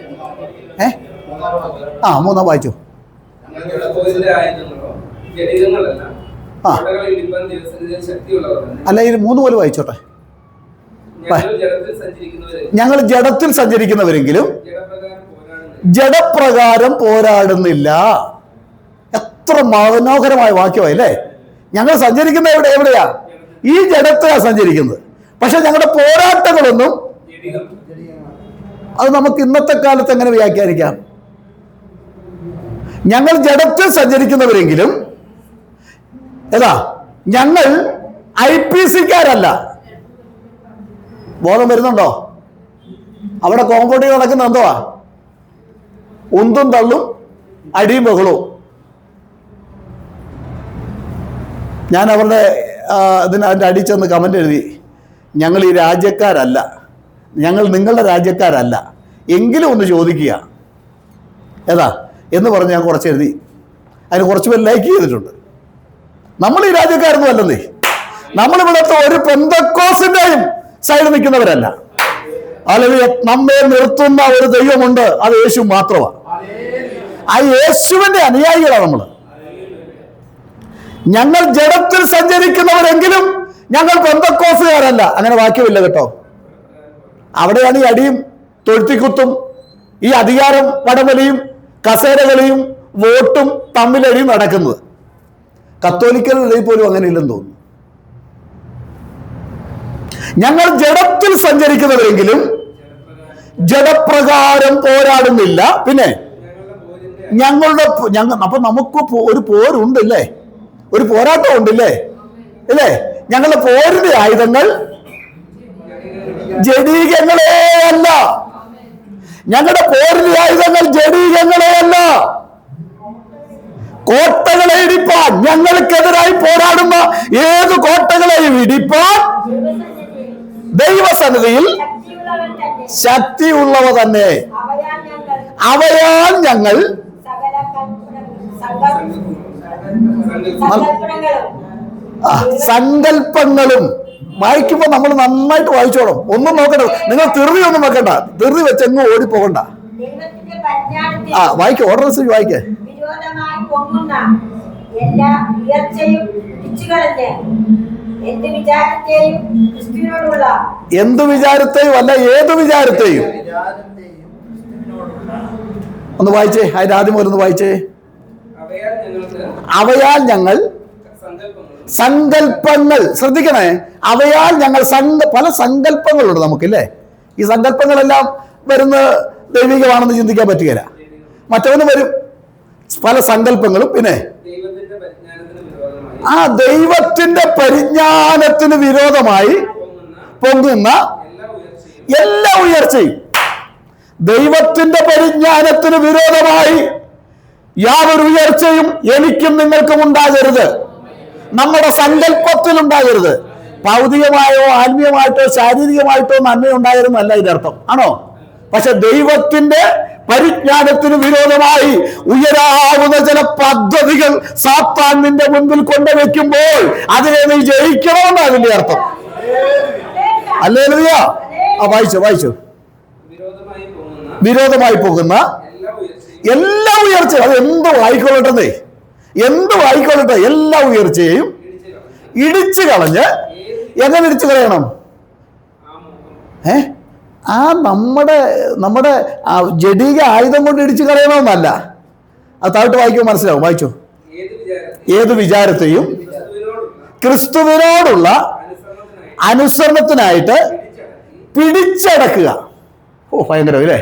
3 വായിച്ചു. അല്ല, ഇത് 3 പോലെ വായിച്ചോട്ടെ. ഞങ്ങൾ ജഡത്തിൽ സഞ്ചരിക്കുന്നവരെങ്കിലും ജഡപ്രകാരം പോരാടുന്നില്ല. എത്ര മനോഹരമായ വാക്യമായില്ലേ? ഞങ്ങൾ സഞ്ചരിക്കുന്ന എവിടെയാ? ഈ ജഡത്തിലാ സഞ്ചരിക്കുന്നത്. പക്ഷെ ഞങ്ങളുടെ പോരാട്ടങ്ങളൊന്നും, അത് നമുക്ക് ഇന്നത്തെ കാലത്ത് എങ്ങനെ വ്യാഖ്യാനിക്കാം? ഞങ്ങൾ ജഡത്തിൽ സഞ്ചരിക്കുന്നവരെങ്കിലും ഞങ്ങൾ IPC-ക്കാരല്ല. ബോധം വരുന്നുണ്ടോ? അവിടെ കോമ്പൗണ്ടിൽ നടക്കുന്ന എന്തുവാ? ഉന്തും തള്ളും, അടിയും ബഹളവും. ഞാൻ അതിൻ്റെ അടിയിൽ ചെന്ന് കമൻ്റ് എഴുതി, ഞങ്ങൾ ഈ രാജ്യക്കാരല്ല, ഞങ്ങൾ നിങ്ങളുടെ രാജ്യക്കാരല്ല, എങ്കിലും ഒന്ന് ചോദിക്കുക എന്ന് പറഞ്ഞ് ഞാൻ കുറച്ച് എഴുതി. അതിന് കുറച്ച് പേര് ലൈക്ക് ചെയ്തിട്ടുണ്ട്. നമ്മൾ ഈ രാജ്യക്കാരൊന്നും അല്ലെന്നേ. നമ്മളിവിടുത്തെ ഒരു പെന്തക്കോസിന്റെയും സൈഡിൽ നിൽക്കുന്നവരല്ല. അല്ലെങ്കിൽ നമ്മെ നിർത്തുന്ന ഒരു ദൈവമുണ്ട്, അത് യേശു മാത്രമാണ്. ആ യേശുവിന്റെ അനുയായികളാണ് നമ്മൾ. ഞങ്ങൾ ജഡത്തിൽ സഞ്ചരിക്കുന്നവരെങ്കിലും ഞങ്ങൾ പെന്തക്കോസ്തുകാരല്ല. അങ്ങനെ വാക്യമില്ല കേട്ടോ. അവിടെയാണ് ഈ അടിയും തൊഴുത്തിക്കുത്തും ഈ അധികാരം വടംവലിയും കസേരകളിയും വോട്ടും തമ്മിലടിയും നടക്കുന്നത്. കത്തോലിക്കരുടെ പോലും അങ്ങനെ ഇല്ലെന്ന് തോന്നുന്നു. ഞങ്ങൾ ജഡത്തിൽ സഞ്ചരിക്കുന്നവരെങ്കിലും ജഡപ്രകാരം പോരാടുന്നില്ല. പിന്നെ അപ്പൊ നമുക്ക് ഒരു പോരുണ്ടല്ലേ, ഒരു പോരാട്ടം ഉണ്ടല്ലേ, അല്ലേ? ഞങ്ങളുടെ പോരിന്റെ ആയുധങ്ങൾ ജഡീകങ്ങളെ അല്ല. ഞങ്ങളുടെ പോരിന്റെ ആയുധങ്ങൾ ജഡീകങ്ങളെ അല്ല. കോട്ടകളെ ഇടിപ്പാൻ, ഞങ്ങൾക്കെതിരായി പോരാടുന്ന ഏത് കോട്ടകളെയും ഇടിപ്പാൻ ദൈവസന്നിധിയിൽ ശക്തിയുള്ളവ തന്നെ. അവയാൽ ഞങ്ങൾ സങ്കല്പങ്ങളും. വായിക്കുമ്പോ നമ്മൾ നന്നായിട്ട് വായിച്ചോളും. ഒന്നും നോക്കണ്ട, നിങ്ങൾ ധൃതി ഒന്നും വെക്കണ്ട. ധൃതി വെച്ചെങ്ങും ഓടിപ്പോകണ്ട. വായിക്ക, ഓർഡർ വായിക്കേ. എന്ത് വിചാരത്തെയും അല്ല, ഏത് വിചാരത്തെയും. ഒന്ന് വായിച്ചേ, അതിന്റെ ആദ്യം മുതൽ ഒന്ന് വായിച്ചേ. അവയാൽ ഞങ്ങൾ സങ്കല്പങ്ങൾ. ശ്രദ്ധിക്കണേ, അവയാൽ ഞങ്ങൾ പല സങ്കല്പങ്ങളുണ്ട് നമുക്കില്ലേ. ഈ സങ്കല്പങ്ങളെല്ലാം വരുന്ന ദൈവികമാണെന്ന് ചിന്തിക്കാൻ പറ്റുകയില്ല. മറ്റവന് വരും പല സങ്കല്പങ്ങളും. പിന്നെ ആ ദൈവത്തിന്റെ പരിജ്ഞാനത്തിന് വിരോധമായി പൊങ്ങുന്ന എല്ലാ ഉയർച്ചയും. ദൈവത്തിന്റെ പരിജ്ഞാനത്തിന് വിരോധമായി യാതൊരു ഉയർച്ചയും എനിക്കും നിങ്ങൾക്കും ഉണ്ടാകരുത്. നമ്മുടെ സങ്കല്പത്തിൽ ഉണ്ടാകരുത്. ഭൗതികമായോ ആത്മീയമായിട്ടോ ശാരീരികമായിട്ടോ നന്മയുണ്ടായിരുന്നല്ല ഇതിനർത്ഥം, ആണോ? പക്ഷെ ദൈവത്തിന്റെ പരിജ്ഞാനത്തിന് വിരോധമായി ഉയരാവുന്ന ചില പദ്ധതികൾ സാത്താൻ നിന്റെ മുൻപിൽ കൊണ്ടുവയ്ക്കുമ്പോൾ അതിനെ നീ ജയിക്കണമെന്നാണ് അതിന്റെ അർത്ഥം. ഹല്ലേലൂയ. വായിച്ചു. വിരോധമായി പോകുന്ന എല്ലാ ഉയർച്ചയും, അത് എന്ത് വായിക്കൊള്ളട്ടെ, എല്ലാ ഉയർച്ചയെയും ഇടിച്ചു കളഞ്ഞ്. എങ്ങനെ ഇടിച്ചു കളയണം? നമ്മുടെ ജഡീക ആയുധം കൊണ്ട് ഇടിച്ചു കളയണമെന്നല്ല. അത് താഴോട്ട് വായിക്കുമ്പോൾ മനസ്സിലാവും. വായിച്ചു. ഏത് വിചാരത്തെയും ക്രിസ്തുവിനോടുള്ള അനുസരണത്തിനായിട്ട് പിടിച്ചടക്കുക. ഭയങ്കരം അല്ലേ?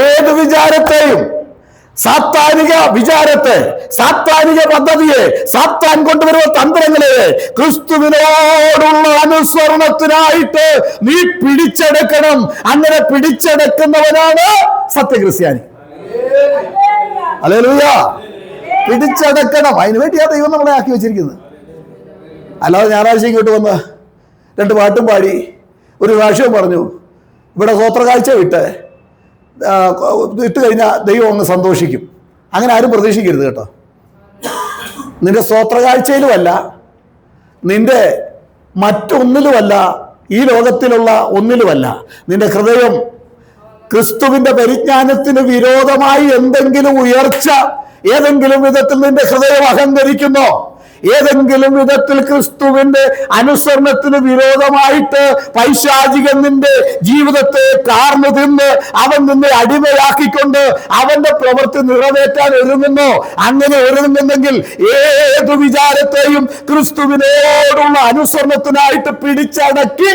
ഏത് വിചാരത്തെയും, സാത്താനിക വിചാരത്തെ, സാത്താനിക പദ്ധതിയെ, സാത്താൻ കൊണ്ടുവരുന്ന തന്ത്രങ്ങളെ ക്രിസ്തുവിനോടുള്ള അനുസരണത്തിനായിട്ട് നീ പിടിച്ചെടുക്കണം. അങ്ങനെ പിടിച്ചെടുക്കുന്നവനാണ് സത്യക്രിസ്ത്യാനി. ഹല്ലേലൂയ. പിടിച്ചെടുക്കണം. അതിനു വേണ്ടിയാണ് ദൈവം നമ്മളെ ആക്കി വെച്ചിരിക്കുന്നത്. അല്ലാതെ ഞായറാഴ്ച ഇങ്ങോട്ട് വന്ന് 2 പാട്ടും പാടി ഒരു പ്രാവശ്യവും പറഞ്ഞു ഇവിടെ സ്വോത്രകാഴ്ച ഇട്ട് കഴിഞ്ഞാൽ ദൈവം അങ്ങ് സന്തോഷിക്കും. അങ്ങനെ ആരും പ്രതീക്ഷിക്കരുത് കേട്ടോ. നിന്റെ സ്വോത്രകാഴ്ചയിലുമല്ല, നിന്റെ മറ്റൊന്നിലുമല്ല, ഈ ലോകത്തിലുള്ള ഒന്നിലുമല്ല. നിന്റെ ഹൃദയം ക്രിസ്തുവിന്റെ പരിജ്ഞാനത്തിന് വിരോധമായി എന്തെങ്കിലും ഉയർച്ച, ഏതെങ്കിലും വിധത്തിൽ നിന്റെ ഹൃദയം അഹങ്കരിക്കുന്നോ, ഏതെങ്കിലും വിധത്തിൽ ക്രിസ്തുവിന്റെ അനുസരണത്തിന് വിരോധമായിട്ട് പൈശാചികൻ നിന്റെ ജീവിതത്തെ കാർന്നു തിന്ന് അവൻ നിന്നെ അടിമയാക്കിക്കൊണ്ട് അവന്റെ പ്രവൃത്തി നിറവേറ്റാൻ ഒരുങ്ങുന്നോ, അങ്ങനെ ഒരുങ്ങുന്നെങ്കിൽ ഏതു വിചാരത്തെയും ക്രിസ്തുവിനോടുള്ള അനുസരണത്തിനായിട്ട് പിടിച്ചടക്കി.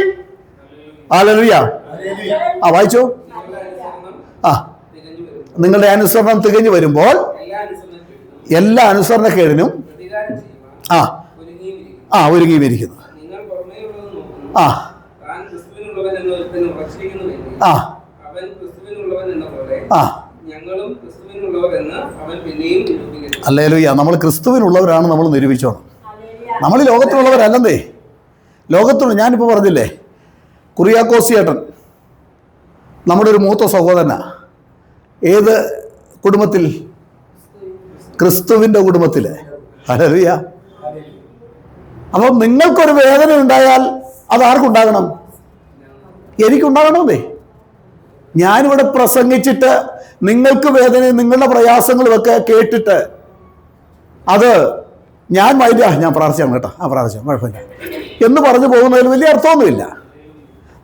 ഹല്ലേലൂയ. വായിച്ചു. നിങ്ങളുടെ അനുസരണം തികഞ്ഞു വരുമ്പോൾ എല്ലാ അനുസരണക്കേടിനും ഒരുങ്ങിയിരിക്കുന്നു. ഹല്ലേലൂയ. നമ്മൾ ക്രിസ്തുവിനുള്ളവരാണ് നമ്മൾ നിരൂപിച്ചോണം. നമ്മൾ ഈ ലോകത്തിലുള്ളവരല്ലെന്നേ. ലോകത്തുള്ള ഞാനിപ്പോൾ പറഞ്ഞില്ലേ, കുറിയാക്കോസ് ചേട്ടൻ നമ്മുടെ ഒരു മൂത്ത സഹോദരനാ. ഏത് കുടുംബത്തിൽ? ക്രിസ്തുവിൻ്റെ കുടുംബത്തിൽ. ഹല്ലേലൂയ. അപ്പം നിങ്ങൾക്കൊരു വേദന ഉണ്ടായാൽ അത് ആർക്കുണ്ടാകണം? എനിക്കുണ്ടാകണമെന്നേ. ഞാനിവിടെ പ്രസംഗിച്ചിട്ട് നിങ്ങൾക്ക് വേദനയും നിങ്ങളുടെ പ്രയാസങ്ങളും ഒക്കെ കേട്ടിട്ട് അത് ഞാൻ ഞാൻ പ്രാർത്ഥിച്ചാണ് കേട്ടോ, പ്രാർത്ഥിച്ചാൽ കുഴപ്പമില്ല എന്ന് പറഞ്ഞു പോകുന്നതിൽ വലിയ അർത്ഥമൊന്നുമില്ല.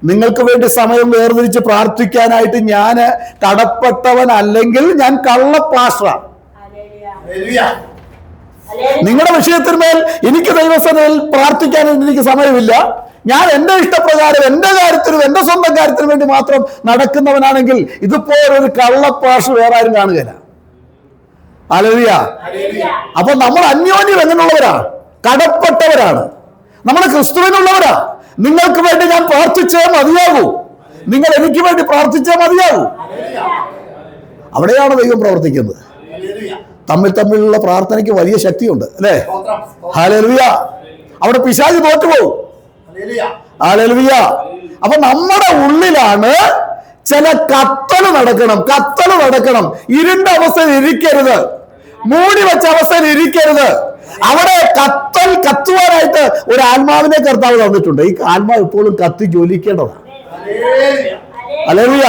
നിങ്ങൾക്ക് വേണ്ടി സമയം വേർതിരിച്ച് പ്രാർത്ഥിക്കാനായിട്ട് ഞാൻ കടപ്പെട്ടവൻ അല്ലെങ്കിൽ ഞാൻ കള്ളപ്പാസ്റ്ററാണ്. നിങ്ങളുടെ വിഷയത്തിന്മേൽ എനിക്ക് ദൈവസഭയിൽ പ്രാർത്ഥിക്കാൻ എനിക്ക് സമയമില്ല. ഞാൻ എൻ്റെ ഇഷ്ടപ്രകാരം എൻ്റെ കാര്യത്തിനും എൻ്റെ സ്വന്തം കാര്യത്തിനും വേണ്ടി മാത്രം നടക്കുന്നവനാണെങ്കിൽ ഇതുപോലൊരു കള്ളപ്പാസ്റ്റർ വേറെ ആരും കാണുകയില്ല. ഹല്ലേലൂയ. അപ്പൊ നമ്മൾ അന്യോന്യം എങ്ങനെയുള്ളവരാണ്? കടപ്പെട്ടവരാണ്. നമ്മൾ ക്രിസ്തുവിനുള്ളവരാ. നിങ്ങൾക്ക് വേണ്ടി ഞാൻ പ്രാർത്ഥിച്ചേ മതിയാകൂ, നിങ്ങൾ എനിക്ക് വേണ്ടി പ്രാർത്ഥിച്ചേ മതിയാകൂ. അവിടെയാണ് ദൈവം പ്രവർത്തിക്കുന്നത്. തമ്മിലുള്ള പ്രാർത്ഥനയ്ക്ക് വലിയ ശക്തിയുണ്ട്, അല്ലേ? ഹല്ലേലൂയ. അവിടെ പിശാച് തോറ്റുപോകും. ഹല്ലേലൂയ. അപ്പൊ നമ്മുടെ ഉള്ളിലാണ് ചില കത്തല് നടക്കണം. ഇരുണ്ട അവസ്ഥയിൽ ഇരിക്കരുത്, മൂടി വെച്ച അവസ്ഥയിൽ ഇരിക്കരുത്. അവിടെ കത്തുവാനായിട്ട് ഒരു ആത്മാവിനെ കർത്താവ് തന്നിട്ടുണ്ട്. ഈ ആത്മാവ് എപ്പോഴും കത്തി ജ്വലിക്കേണ്ടതാണ്. ഹല്ലേലൂയ.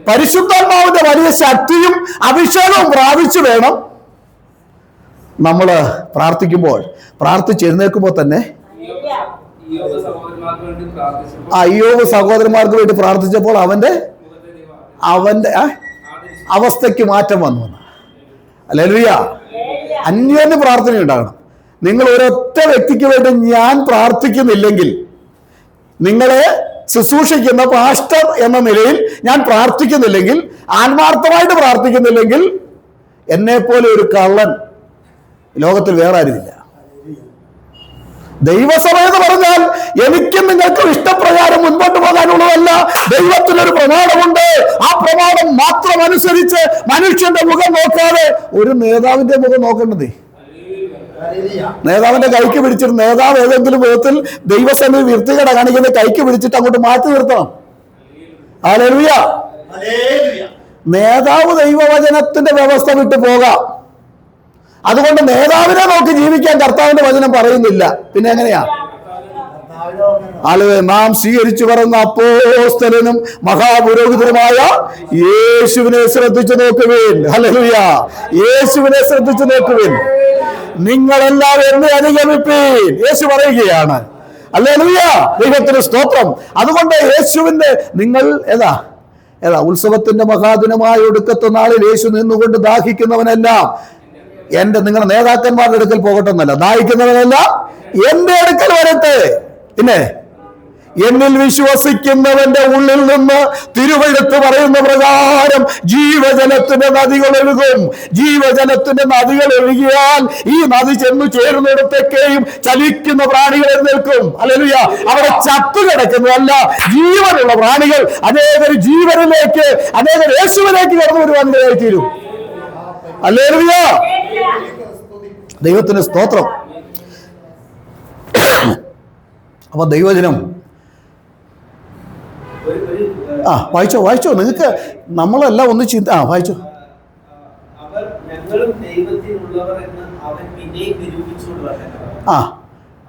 പരിശുദ്ധാത്മാവിന്റെ വലിയ ശക്തിയും അഭിഷേകവും പ്രാപിച്ചു വേണം നമ്മൾ പ്രാർത്ഥിക്കുമ്പോൾ. പ്രാർത്ഥിച്ചെഴുന്നേൽക്കുമ്പോൾ തന്നെ അയ്യോബ് സഹോദരന്മാർക്ക് വേണ്ടി പ്രാർത്ഥിച്ചപ്പോൾ അവന്റെ അവസ്ഥയ്ക്ക് മാറ്റം വന്നു. ഹല്ലേലൂയ. അന്യോന്യ പ്രാർത്ഥന ഉണ്ടാകണം. നിങ്ങൾ ഒരൊറ്റ വ്യക്തിക്ക് വേണ്ടി ഞാൻ പ്രാർത്ഥിക്കുന്നില്ലെങ്കിൽ, നിങ്ങളെ ശുശ്രൂഷിക്കുന്ന പാസ്റ്റർ എന്ന നിലയിൽ ഞാൻ പ്രാർത്ഥിക്കുന്നില്ലെങ്കിൽ, ആത്മാർത്ഥമായിട്ട് പ്രാർത്ഥിക്കുന്നില്ലെങ്കിൽ, എന്നെ പോലെ ഒരു കള്ളൻ ലോകത്തിൽ വേറെ ആരുമില്ല. ദൈവസഭ എന്ന് പറഞ്ഞാൽ എനിക്കും നിങ്ങൾക്കും ഇഷ്ടപ്രകാരം മുൻപോട്ട് പോകാനുള്ളതല്ല. ദൈവത്തിനൊരു പ്രമാണമുണ്ട്. ആ പ്രമാണം മാത്രം അനുസരിച്ച് മനുഷ്യന്റെ മുഖം നോക്കാതെ ഒരു നേതാവിന്റെ മുഖം നോക്കേണ്ടതേ. നേതാവിന്റെ കൈക്ക് പിടിച്ചിട്ട് നേതാവ് ഏതെങ്കിലും വിധത്തിൽ ദൈവസഭയിൽ വൃത്തികേട് കാണിക്കുന്ന കൈക്ക് പിടിച്ചിട്ട് അങ്ങോട്ട് മാറ്റി നിർത്തണം. ഹല്ലേലൂയ. നേതാവ് ദൈവവചനത്തിന്റെ വ്യവസ്ഥ വിട്ടു പോകാം. അതുകൊണ്ട് നേതാവിനെ നോക്കി ജീവിക്കാൻ കർത്താവിന്റെ വചനം പറയുന്നില്ല. പിന്നെ എങ്ങനെയാ? നാം സ്വീകരിച്ചു പറയുന്ന അപ്പോസ്തലനും മഹാപുരോഹിതനുമായ യേശുവിനെ ശ്രദ്ധിച്ചു നോക്കുവിൻ. ഹല്ലേലൂയ. യേശുവിനെ ശ്രദ്ധിച്ചു നോക്കുവിൻ. നിങ്ങളെല്ലാവരും എന്നെ അനുഗമിപ്പീൻ യേശു പറയുകയാണ്. ഹല്ലേലൂയ. ദൈവത്തിന് സ്തോത്രം. അതുകൊണ്ട് യേശുവിന്റെ നിങ്ങൾ ഏതാ ഉത്സവത്തിന്റെ മഹാദിനമായ ഒടുക്കത്തെ നാളിൽ യേശു നിന്നുകൊണ്ട് ദാഹിക്കുന്നവനെല്ലാം നിങ്ങളുടെ നേതാക്കന്മാരുടെ അടുക്കൽ പോകട്ടെ എന്നല്ല, ദാഹിക്കുന്നവനെല്ലാം എന്റെ അടുക്കൽ വരട്ടെ. പിന്നെ എന്നിൽ വിശ്വസിക്കുന്നവന്റെ ഉള്ളിൽ നിന്ന് തിരുവെഴുത്ത് പറയുന്ന പ്രകാരം ജീവജലത്തിന്റെ നദികൾ ഒഴുകും. ജീവജലത്തിന്റെ നദികൾ ഒഴുകിയാൽ ഈ നദി ചെന്നു ചേരുന്നിടത്തേക്കെയും ചലിക്കുന്ന പ്രാണികൾ എഴുന്നേൽക്കും. ഹല്ലേലൂയ. അവിടെ ചത്തുകിടക്കുന്നതല്ല, ജീവനുള്ള പ്രാണികൾ അനേകർ ജീവനിലേക്ക്, അനേകർ യേശുവിലേക്ക് കടന്നു വരുവാനിടയായി തീരും. ഹല്ലേലൂയ. ദൈവത്തിന് സ്തോത്രം. അപ്പൊ ദൈവജനം വായിച്ചോ നിങ്ങൾക്ക് നമ്മളെല്ലാം ഒന്ന് വായിച്ചോ.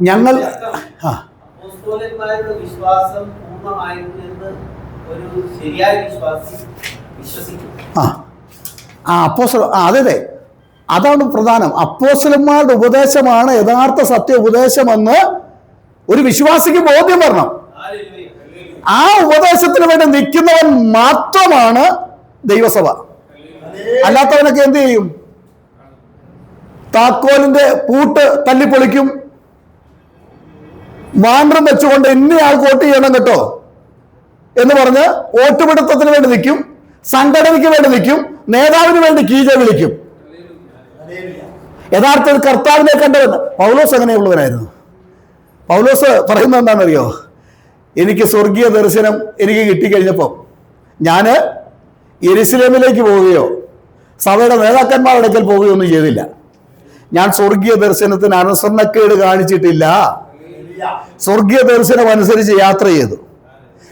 ഞങ്ങൾ അതെ, അതാണ് പ്രധാനം. അപ്പോസ്തലന്മാരുടെ ഉപദേശമാണ് യഥാർത്ഥ സത്യ ഉപദേശമെന്ന് ഒരു വിശ്വാസിക്ക് ബോധ്യം വരണം. ആ ഉപദേശത്തിന് വേണ്ടി നിൽക്കുന്നവൻ മാത്രമാണ് ദൈവസഭ. അല്ലാത്തവനൊക്കെ എന്ത് ചെയ്യും? താക്കോലിന്റെ പൂട്ട് തല്ലിപ്പൊളിക്കും, വാണ്ടം വെച്ചുകൊണ്ട് ഇന്നയാൾക്ക് വോട്ട് ചെയ്യണം കേട്ടോ എന്ന് പറഞ്ഞ് വോട്ടുപിടുത്തത്തിന് വേണ്ടി നിൽക്കും, സംഘടനയ്ക്ക് വേണ്ടി നിൽക്കും, നേതാവിന് വേണ്ടി കീജ വിളിക്കും. യഥാർത്ഥ കർത്താവിനെ കണ്ടവൻ പൗലോസ് അങ്ങനെയുള്ളവനായിരുന്നു. പൗലോസ് പറയുന്നത് എന്താണെന്നറിയോ? എനിക്ക് സ്വർഗീയ ദർശനം എനിക്ക് കിട്ടിക്കഴിഞ്ഞപ്പോൾ ഞാൻ യെരുശലേമിലേക്ക് പോവുകയോ സഭയുടെ നേതാക്കന്മാരുടെ അടുക്കൽ പോവുകയോ ഒന്നും ചെയ്തില്ല. ഞാൻ സ്വർഗീയ ദർശനത്തിന് അനുസരണക്കേട് കാണിച്ചിട്ടില്ല. സ്വർഗീയ ദർശനം അനുസരിച്ച് യാത്ര ചെയ്തു.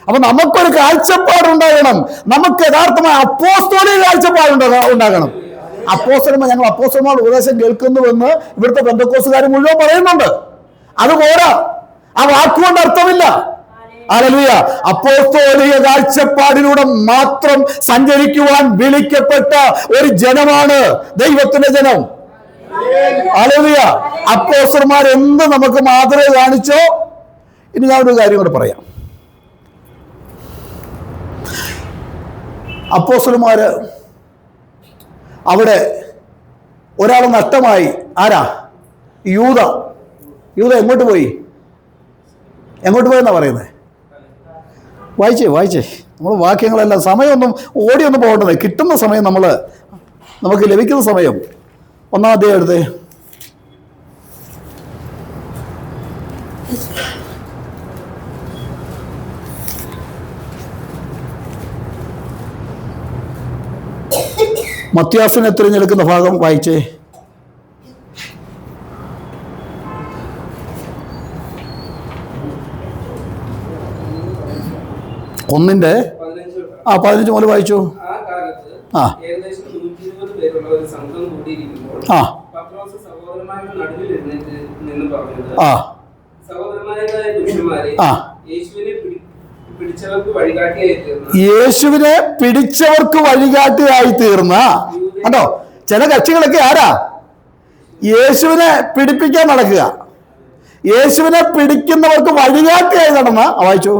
അപ്പൊ നമുക്കൊരു കാഴ്ചപ്പാടുണ്ടാകണം. നമുക്ക് യഥാർത്ഥമായ അപ്പോസ്തോലിക കാഴ്ചപ്പാടുണ്ടാകണം. ഞങ്ങൾ അപ്പോസ്തലന്മാരുടെ ഉപദേശം കേൾക്കുന്നുവെന്ന് ഇവിടുത്തെ പെന്തക്കോസ്തുകാർ മുഴുവൻ പറയുന്നുണ്ട്. അത് പോരാ, ആ വാക്കുകൊണ്ട് അർത്ഥമില്ല. ഹല്ലേലൂയ. അപ്പോസ്തോലിക കാഴ്ചപ്പാടിലൂടെ മാത്രം സഞ്ചരിക്കുവാൻ വിളിക്കപ്പെട്ട ഒരു ജനമാണ് ദൈവത്തിന്റെ ജനം. ഹല്ലേലൂയ. അപ്പോസ്തലന്മാർ എന്ത് നമുക്ക് മാതൃക കാണിച്ചോ. ഇനി ഞാനൊരു കാര്യം കൂടെ പറയാം. അപ്പോസ്തലന്മാര് അവിടെ ഒരാൾ നഷ്ടമായി. ആരാ? യൂദ. യൂദ എങ്ങോട്ട് പോയി? എങ്ങോട്ട് പോയെന്നാ പറയുന്നത്? വായിച്ചേ നമ്മൾ വാക്യങ്ങളെല്ലാം സമയമൊന്നും ഓടിയൊന്നും പോകേണ്ടത്. കിട്ടുന്ന സമയം നമുക്ക് ലഭിക്കുന്ന സമയം 1-ാം അധ്യായം എടുത്തേ. മത്യാസിനെ തിരഞ്ഞെടുക്കുന്ന ഭാഗം വായിച്ചേ. 1:15 മുതൽ വായിച്ചു. ആ യേശുവിനെ പിടിച്ചവർക്ക് വഴികാട്ടിയായി തീർന്ന കണ്ടോ. ചില കക്ഷികളൊക്കെ ആരാ? യേശുവിനെ പിടിപ്പിക്കാൻ നടക്കുക. യേശുവിനെ പിടിക്കുന്നവർക്ക് വഴികാട്ടിയായി നടന്ന വായിച്ചു.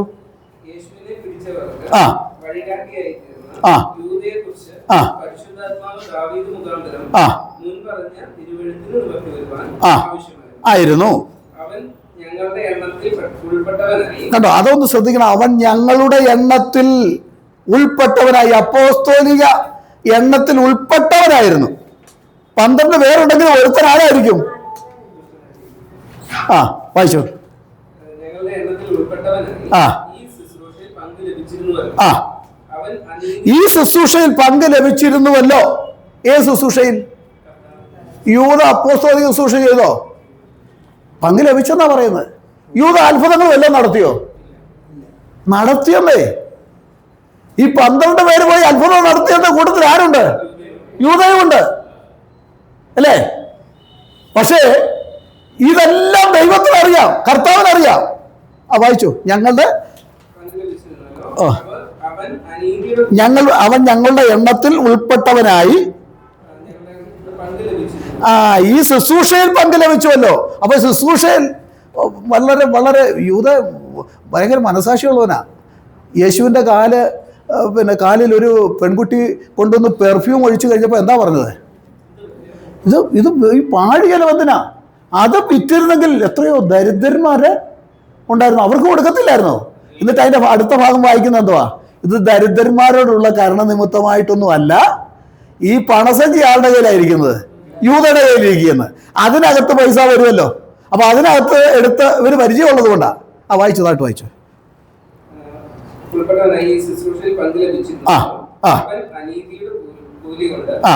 ആ ആ ആയിരുന്നു. കണ്ടോ, അതൊന്ന് ശ്രദ്ധിക്കണം. അവൻ ഞങ്ങളുടെ എണ്ണത്തിൽ ഉൾപ്പെട്ടവനായി. അപ്പോസ്തോലിക എണ്ണത്തിൽ ഉൾപ്പെട്ടവനായിരുന്നു. 12 പേരുണ്ടെങ്കിൽ ഒരുത്തൻ ആരായിരിക്കും? ആ വായിച്ചു. ആ ആ ഈ ശുശ്രൂഷയിൽ പങ്ക് ലഭിച്ചിരുന്നുവല്ലോ. ഏത് ശുശ്രൂഷയിൽ? യൂദ അപ്പോസ്തോലിക ശുശ്രൂഷ ചെയ്തോ? പങ്ക് ലഭിച്ചെന്നാ പറയുന്നത്. യൂദ അത്ഭുതങ്ങൾ വല്ലതും നടത്തിയോ? നടത്തിയല്ലേ. ഈ 12 പേര് പോയി അത്ഭുതം നടത്തിയതിന്റെ കൂട്ടത്തിൽ ആരുണ്ട്? യൂദയുമുണ്ട് അല്ലേ? പക്ഷേ ഇതെല്ലാം ദൈവത്തിനറിയാം, കർത്താവിനറിയാം. വായിച്ചു. അവൻ ഞങ്ങളുടെ എണ്ണത്തിൽ ഉൾപ്പെട്ടവനായി ഈ ശുശ്രൂഷയിൽ പങ്ക് ലഭിച്ചുവല്ലോ. അപ്പൊ ശുശ്രൂഷയിൽ വളരെ വളരെ യൂദ ഭയങ്കര മനസാക്ഷിയുള്ളവനാ. യേശുവിൻ്റെ കാലിൽ ഒരു പെൺകുട്ടി കൊണ്ടുവന്ന് പെർഫ്യൂം ഒഴിച്ചു കഴിഞ്ഞപ്പോൾ എന്താ പറഞ്ഞത്? ഇത് ഈ പാഴിയല വന്തിനാ. അത് വിറ്റിരുന്നെങ്കിൽ എത്രയോ ദരിദ്രന്മാരെ ഉണ്ടായിരുന്നു, അവർക്ക് കൊടുക്കത്തില്ലായിരുന്നോ? എന്നിട്ട് അതിൻ്റെ അടുത്ത ഭാഗം വായിക്കുന്ന എന്തുവാ? ഇത് ദരിദ്രന്മാരോടുള്ള കരുണനിമിത്തമായിട്ടൊന്നുമല്ല, ഈ പണസഞ്ചി ആളുടെ കയ്യിലായിരിക്കുന്നത്, യൂദയുടെ കയ്യിലിരിക്കുന്നത്. അതിനകത്ത് പൈസ വരുമല്ലോ. അപ്പൊ അതിനകത്ത് എടുത്ത് ഇവര് പരിചയമുള്ളത് കൊണ്ടാ. വായിച്ചതായിട്ട് വായിച്ചു. ആ ആ ആ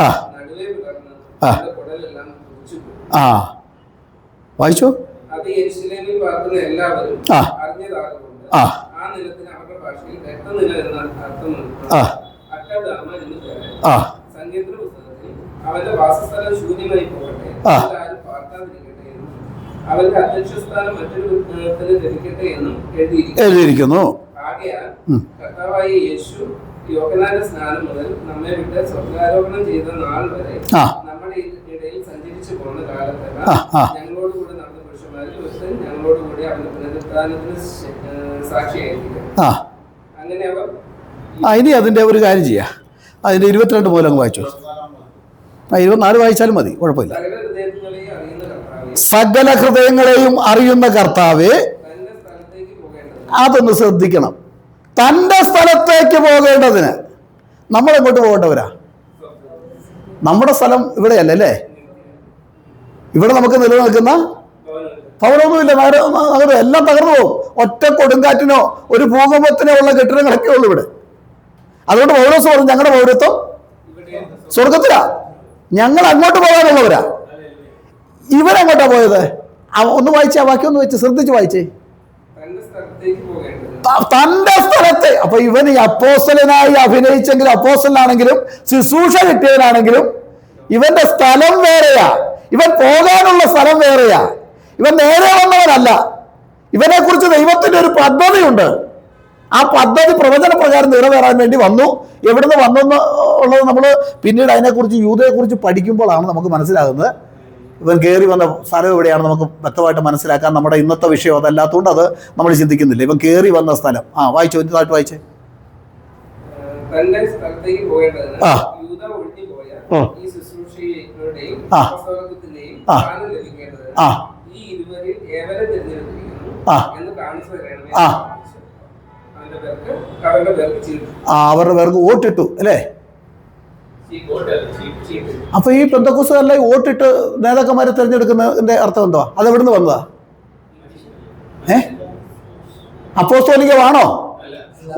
ആ ആ വായിച്ചു. അവന്റെ വാസസ്ഥലം ശൂന്യമായി പോകട്ടെ, അവന്റെ അധ്യക്ഷസ്ഥാനം മറ്റൊരു ലഭിക്കട്ടെ എന്നും എഴുതിയിരിക്കുന്നു. ആകയാൽ കർത്താവായ യേശു യോഹന്നാന്റെ സ്നാനം മുതൽ നമ്മെ വിട്ട് സ്വർഗ്ഗാരോഹണം ചെയ്ത നാൾ വരെ നമ്മുടെ ഇടയിൽ സഞ്ചരിച്ചു പോകുന്ന കാലത്തെല്ലാം ഞങ്ങളോടുകൂടി നടന്ന പുരുഷന്മാരിൽ ഒരുത്തൻ ഞങ്ങളോടുകൂടി അവന്റെ പുനരുത്ഥാനത്തിന് സാക്ഷിയായിരിക്കും. അങ്ങനെ അവർ ഇനി അതിന്റെ ഒരു കാര്യം ചെയ്യാം. അതിന്റെ 22 മൂലം അങ്ങ് വായിച്ചു. 24 വായിച്ചാലും മതി, കുഴപ്പമില്ല. സകല ഹൃദയങ്ങളെയും അറിയുന്ന കർത്താവേ, അതൊന്ന് ശ്രദ്ധിക്കണം. തൻ്റെ സ്ഥലത്തേക്ക് പോകേണ്ടതിന് നമ്മൾ എങ്ങോട്ട് പോകേണ്ടവരാ? നമ്മുടെ സ്ഥലം ഇവിടെയല്ല അല്ലേ? ഇവിടെ നമുക്ക് നിലനിൽക്കുന്ന ഭവനമൊന്നുമില്ല. നഗരം എല്ലാം തകർന്നു പോകും. ഒറ്റ കൊടുങ്കാറ്റിനോ ഒരു ഭൂകമ്പത്തിനോ ഉള്ള കെട്ടിടങ്ങളൊക്കെ ഉള്ളു ഇവിടെ. അതുകൊണ്ട് പൗലോസ് പറഞ്ഞു, ഞങ്ങളുടെ പൗരത്വം സ്വർഗത്തിലാ, ഞങ്ങൾ അങ്ങോട്ട് പോകാനുള്ളവരാ. ഇവരെങ്ങോട്ടാ പോയത്? ഒന്ന് വായിച്ചേ, ആ വാക്യം ഒന്ന് വെച്ച് ശ്രദ്ധിച്ച് വായിച്ചേ. തന്റെ സ്ഥലത്തെ. അപ്പൊ ഇവൻ ഈ അപ്പോസ്തലനായി അഭിനയിച്ചെങ്കിലും, അപ്പോസ്തലനാണെങ്കിലും ശുശ്രൂഷ കിട്ടിയവനാണെങ്കിലും ഇവന്റെ സ്ഥലം വേറെയാ. ഇവൻ പോകാനുള്ള സ്ഥലം വേറെയാ. ഇവൻ നേരെ വന്നവനല്ല. ഇവനെക്കുറിച്ച് ദൈവത്തിൻ്റെ ഒരു പദ്ധതിയുണ്ട്. ആ പദ്ധതി പ്രവചന പ്രകാരം നിറവേറാൻ വേണ്ടി വന്നു. എവിടുന്ന് വന്നെന്ന് ഉള്ളത് നമ്മൾ പിന്നീട് അതിനെക്കുറിച്ച് യൂദയെക്കുറിച്ച് പഠിക്കുമ്പോഴാണ് നമുക്ക് മനസ്സിലാകുന്നത്. ഇവൻ കയറി വന്ന സ്ഥലം എവിടെയാണ് നമുക്ക് വ്യക്തമായിട്ട് മനസ്സിലാക്കാൻ. നമ്മുടെ ഇന്നത്തെ വിഷയം അതല്ലാത്തതുകൊണ്ട് അത് നമ്മൾ ചിന്തിക്കുന്നില്ല. ഇവൻ കയറി വന്ന സ്ഥലം വായിച്ചു, ഇതായിട്ട് വായിച്ചേ. തന്റെ സ്ഥലത്തേക്ക് പോകേണ്ടതിന് യൂദ ഒഴിഞ്ഞുപോയ ഈ ശുശ്രൂഷയുടെയും അപ്പസ്തോലത്വത്തിന്റെയും സ്ഥാനം ലഭിക്കേണ്ടതിന് ഈ ഇരുവരിൽ ഏവരെ തിരഞ്ഞെടുത്തിരിക്കുന്നു എന്ന് കാണിച്ചു തരണമേ. അവരുടെ പേർക്ക് വോട്ടിട്ടു അല്ലേ? അപ്പൊ ഈ പെന്തക്കോസ്തുകാരല്ല വോട്ടിട്ട് നേതാക്കന്മാരെ തിരഞ്ഞെടുക്കുന്നതിന്റെ അർത്ഥം എന്തോ? അത് എവിടുന്ന് വന്നതാ? അപ്പോസ്തോലികമാണോ?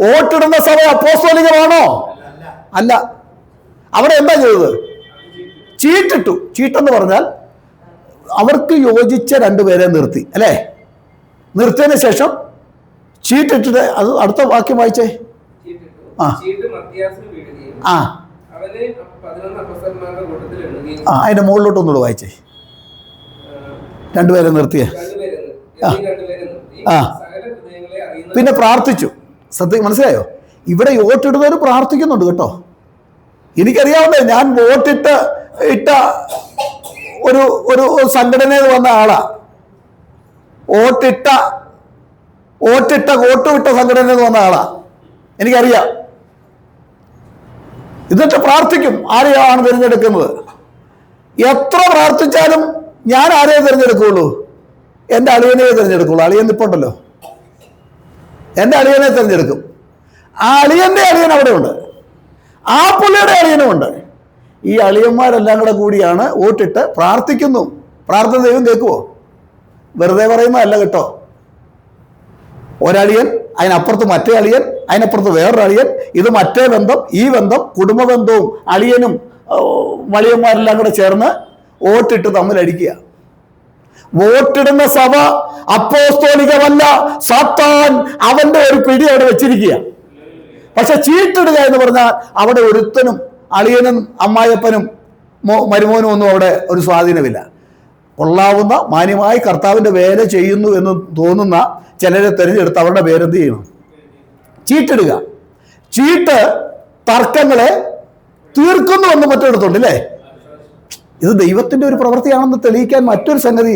വോട്ടിടുന്ന സഭ അപ്പോസ്തോലികമാണോ? അല്ല. അവിടെ എന്താ ചെയ്തത്? ചീട്ടിട്ടു. ചീട്ടെന്ന് പറഞ്ഞാൽ അവർക്ക് യോജിച്ച രണ്ടുപേരെ നിർത്തി അല്ലേ? നിർത്തിയതിന് ശേഷം ചീട്ടിട്ടിട്ട് അത് അടുത്ത വാക്യം വായിച്ചേ. അതിന്റെ മുകളിലോട്ട് ഒന്നുകൂടെ വായിച്ചേ. രണ്ടുപേരെ നിർത്തിയേ. പിന്നെ പ്രാർത്ഥിച്ചു. സത്യം മനസ്സിലായോ? ഇവിടെ വോട്ടിടുന്നവർ പ്രാർത്ഥിക്കുന്നുണ്ട് കേട്ടോ. എനിക്കറിയാവുന്ന ഞാൻ വോട്ടിട്ട ഒരു സംഘടനയിൽ വന്ന ആളാ. വോട്ടുവിട്ട സംഘടനയിൽ വന്ന ആളാ. എനിക്കറിയാം. എന്നിട്ട് പ്രാർത്ഥിക്കും. ആരെയാണ് തിരഞ്ഞെടുക്കുന്നത്? എത്ര പ്രാർത്ഥിച്ചാലും ഞാൻ ആരെയെ തിരഞ്ഞെടുക്കുള്ളൂ? എൻ്റെ അളിയനെ തിരഞ്ഞെടുക്കുള്ളൂ. അളിയൻ നിപ്പുണ്ടല്ലോ, എൻ്റെ അളിയനെ തിരഞ്ഞെടുക്കും. ആ അളിയൻ്റെ അളിയൻ അവിടെ ഉണ്ട്, ആ പുള്ളിയുടെ അളിയനും ഉണ്ട്. ഈ അളിയന്മാരെല്ലാം കൂടിയാണ് വോട്ടിട്ട് പ്രാർത്ഥിക്കുന്നു. പ്രാർത്ഥന ദൈവം കേൾക്കുമോ? വെറുതെ പറയുന്നതല്ല കേട്ടോ. ഒരളിയൻ, അതിനപ്പുറത്ത് മറ്റേ അളിയൻ, അതിനപ്പുറത്ത് വേറൊരു അളിയൻ, ഇത് മറ്റേ ബന്ധം, ഈ ബന്ധം, കുടുംബ ബന്ധവും അളിയനും വളിയന്മാരെല്ലാം കൂടെ ചേർന്ന് വോട്ടിട്ട് തമ്മിലടിക്കുക. വോട്ടിടുന്ന സഭ അപ്പോസ്തോലികമല്ല. സാത്താൻ അവന്റെ ഒരു പിടി അവിടെ വെച്ചിരിക്കുക. പക്ഷെ ചീട്ടിടുക എന്ന് പറഞ്ഞാൽ അവിടെ ഒരുത്തനും അളിയനും അമ്മായപ്പനും മരുമോനും ഒന്നും അവിടെ ഒരു സ്വാധീനമില്ല. കൊള്ളാവുന്ന മാന്യമായി കർത്താവിൻ്റെ വേല ചെയ്യുന്നു എന്ന് തോന്നുന്ന ചിലരെ തിരഞ്ഞെടുത്ത് അവരുടെ പേരെന്ത് ചെയ്യണം? ചീട്ടിടുക. ചീട്ട് തർക്കങ്ങളെ തീർക്കുന്നു എന്ന് മറ്റെടുത്തുണ്ട് അല്ലേ? ഇത് ദൈവത്തിൻ്റെ ഒരു പ്രവൃത്തിയാണെന്ന് തെളിയിക്കാൻ മറ്റൊരു സംഗതി,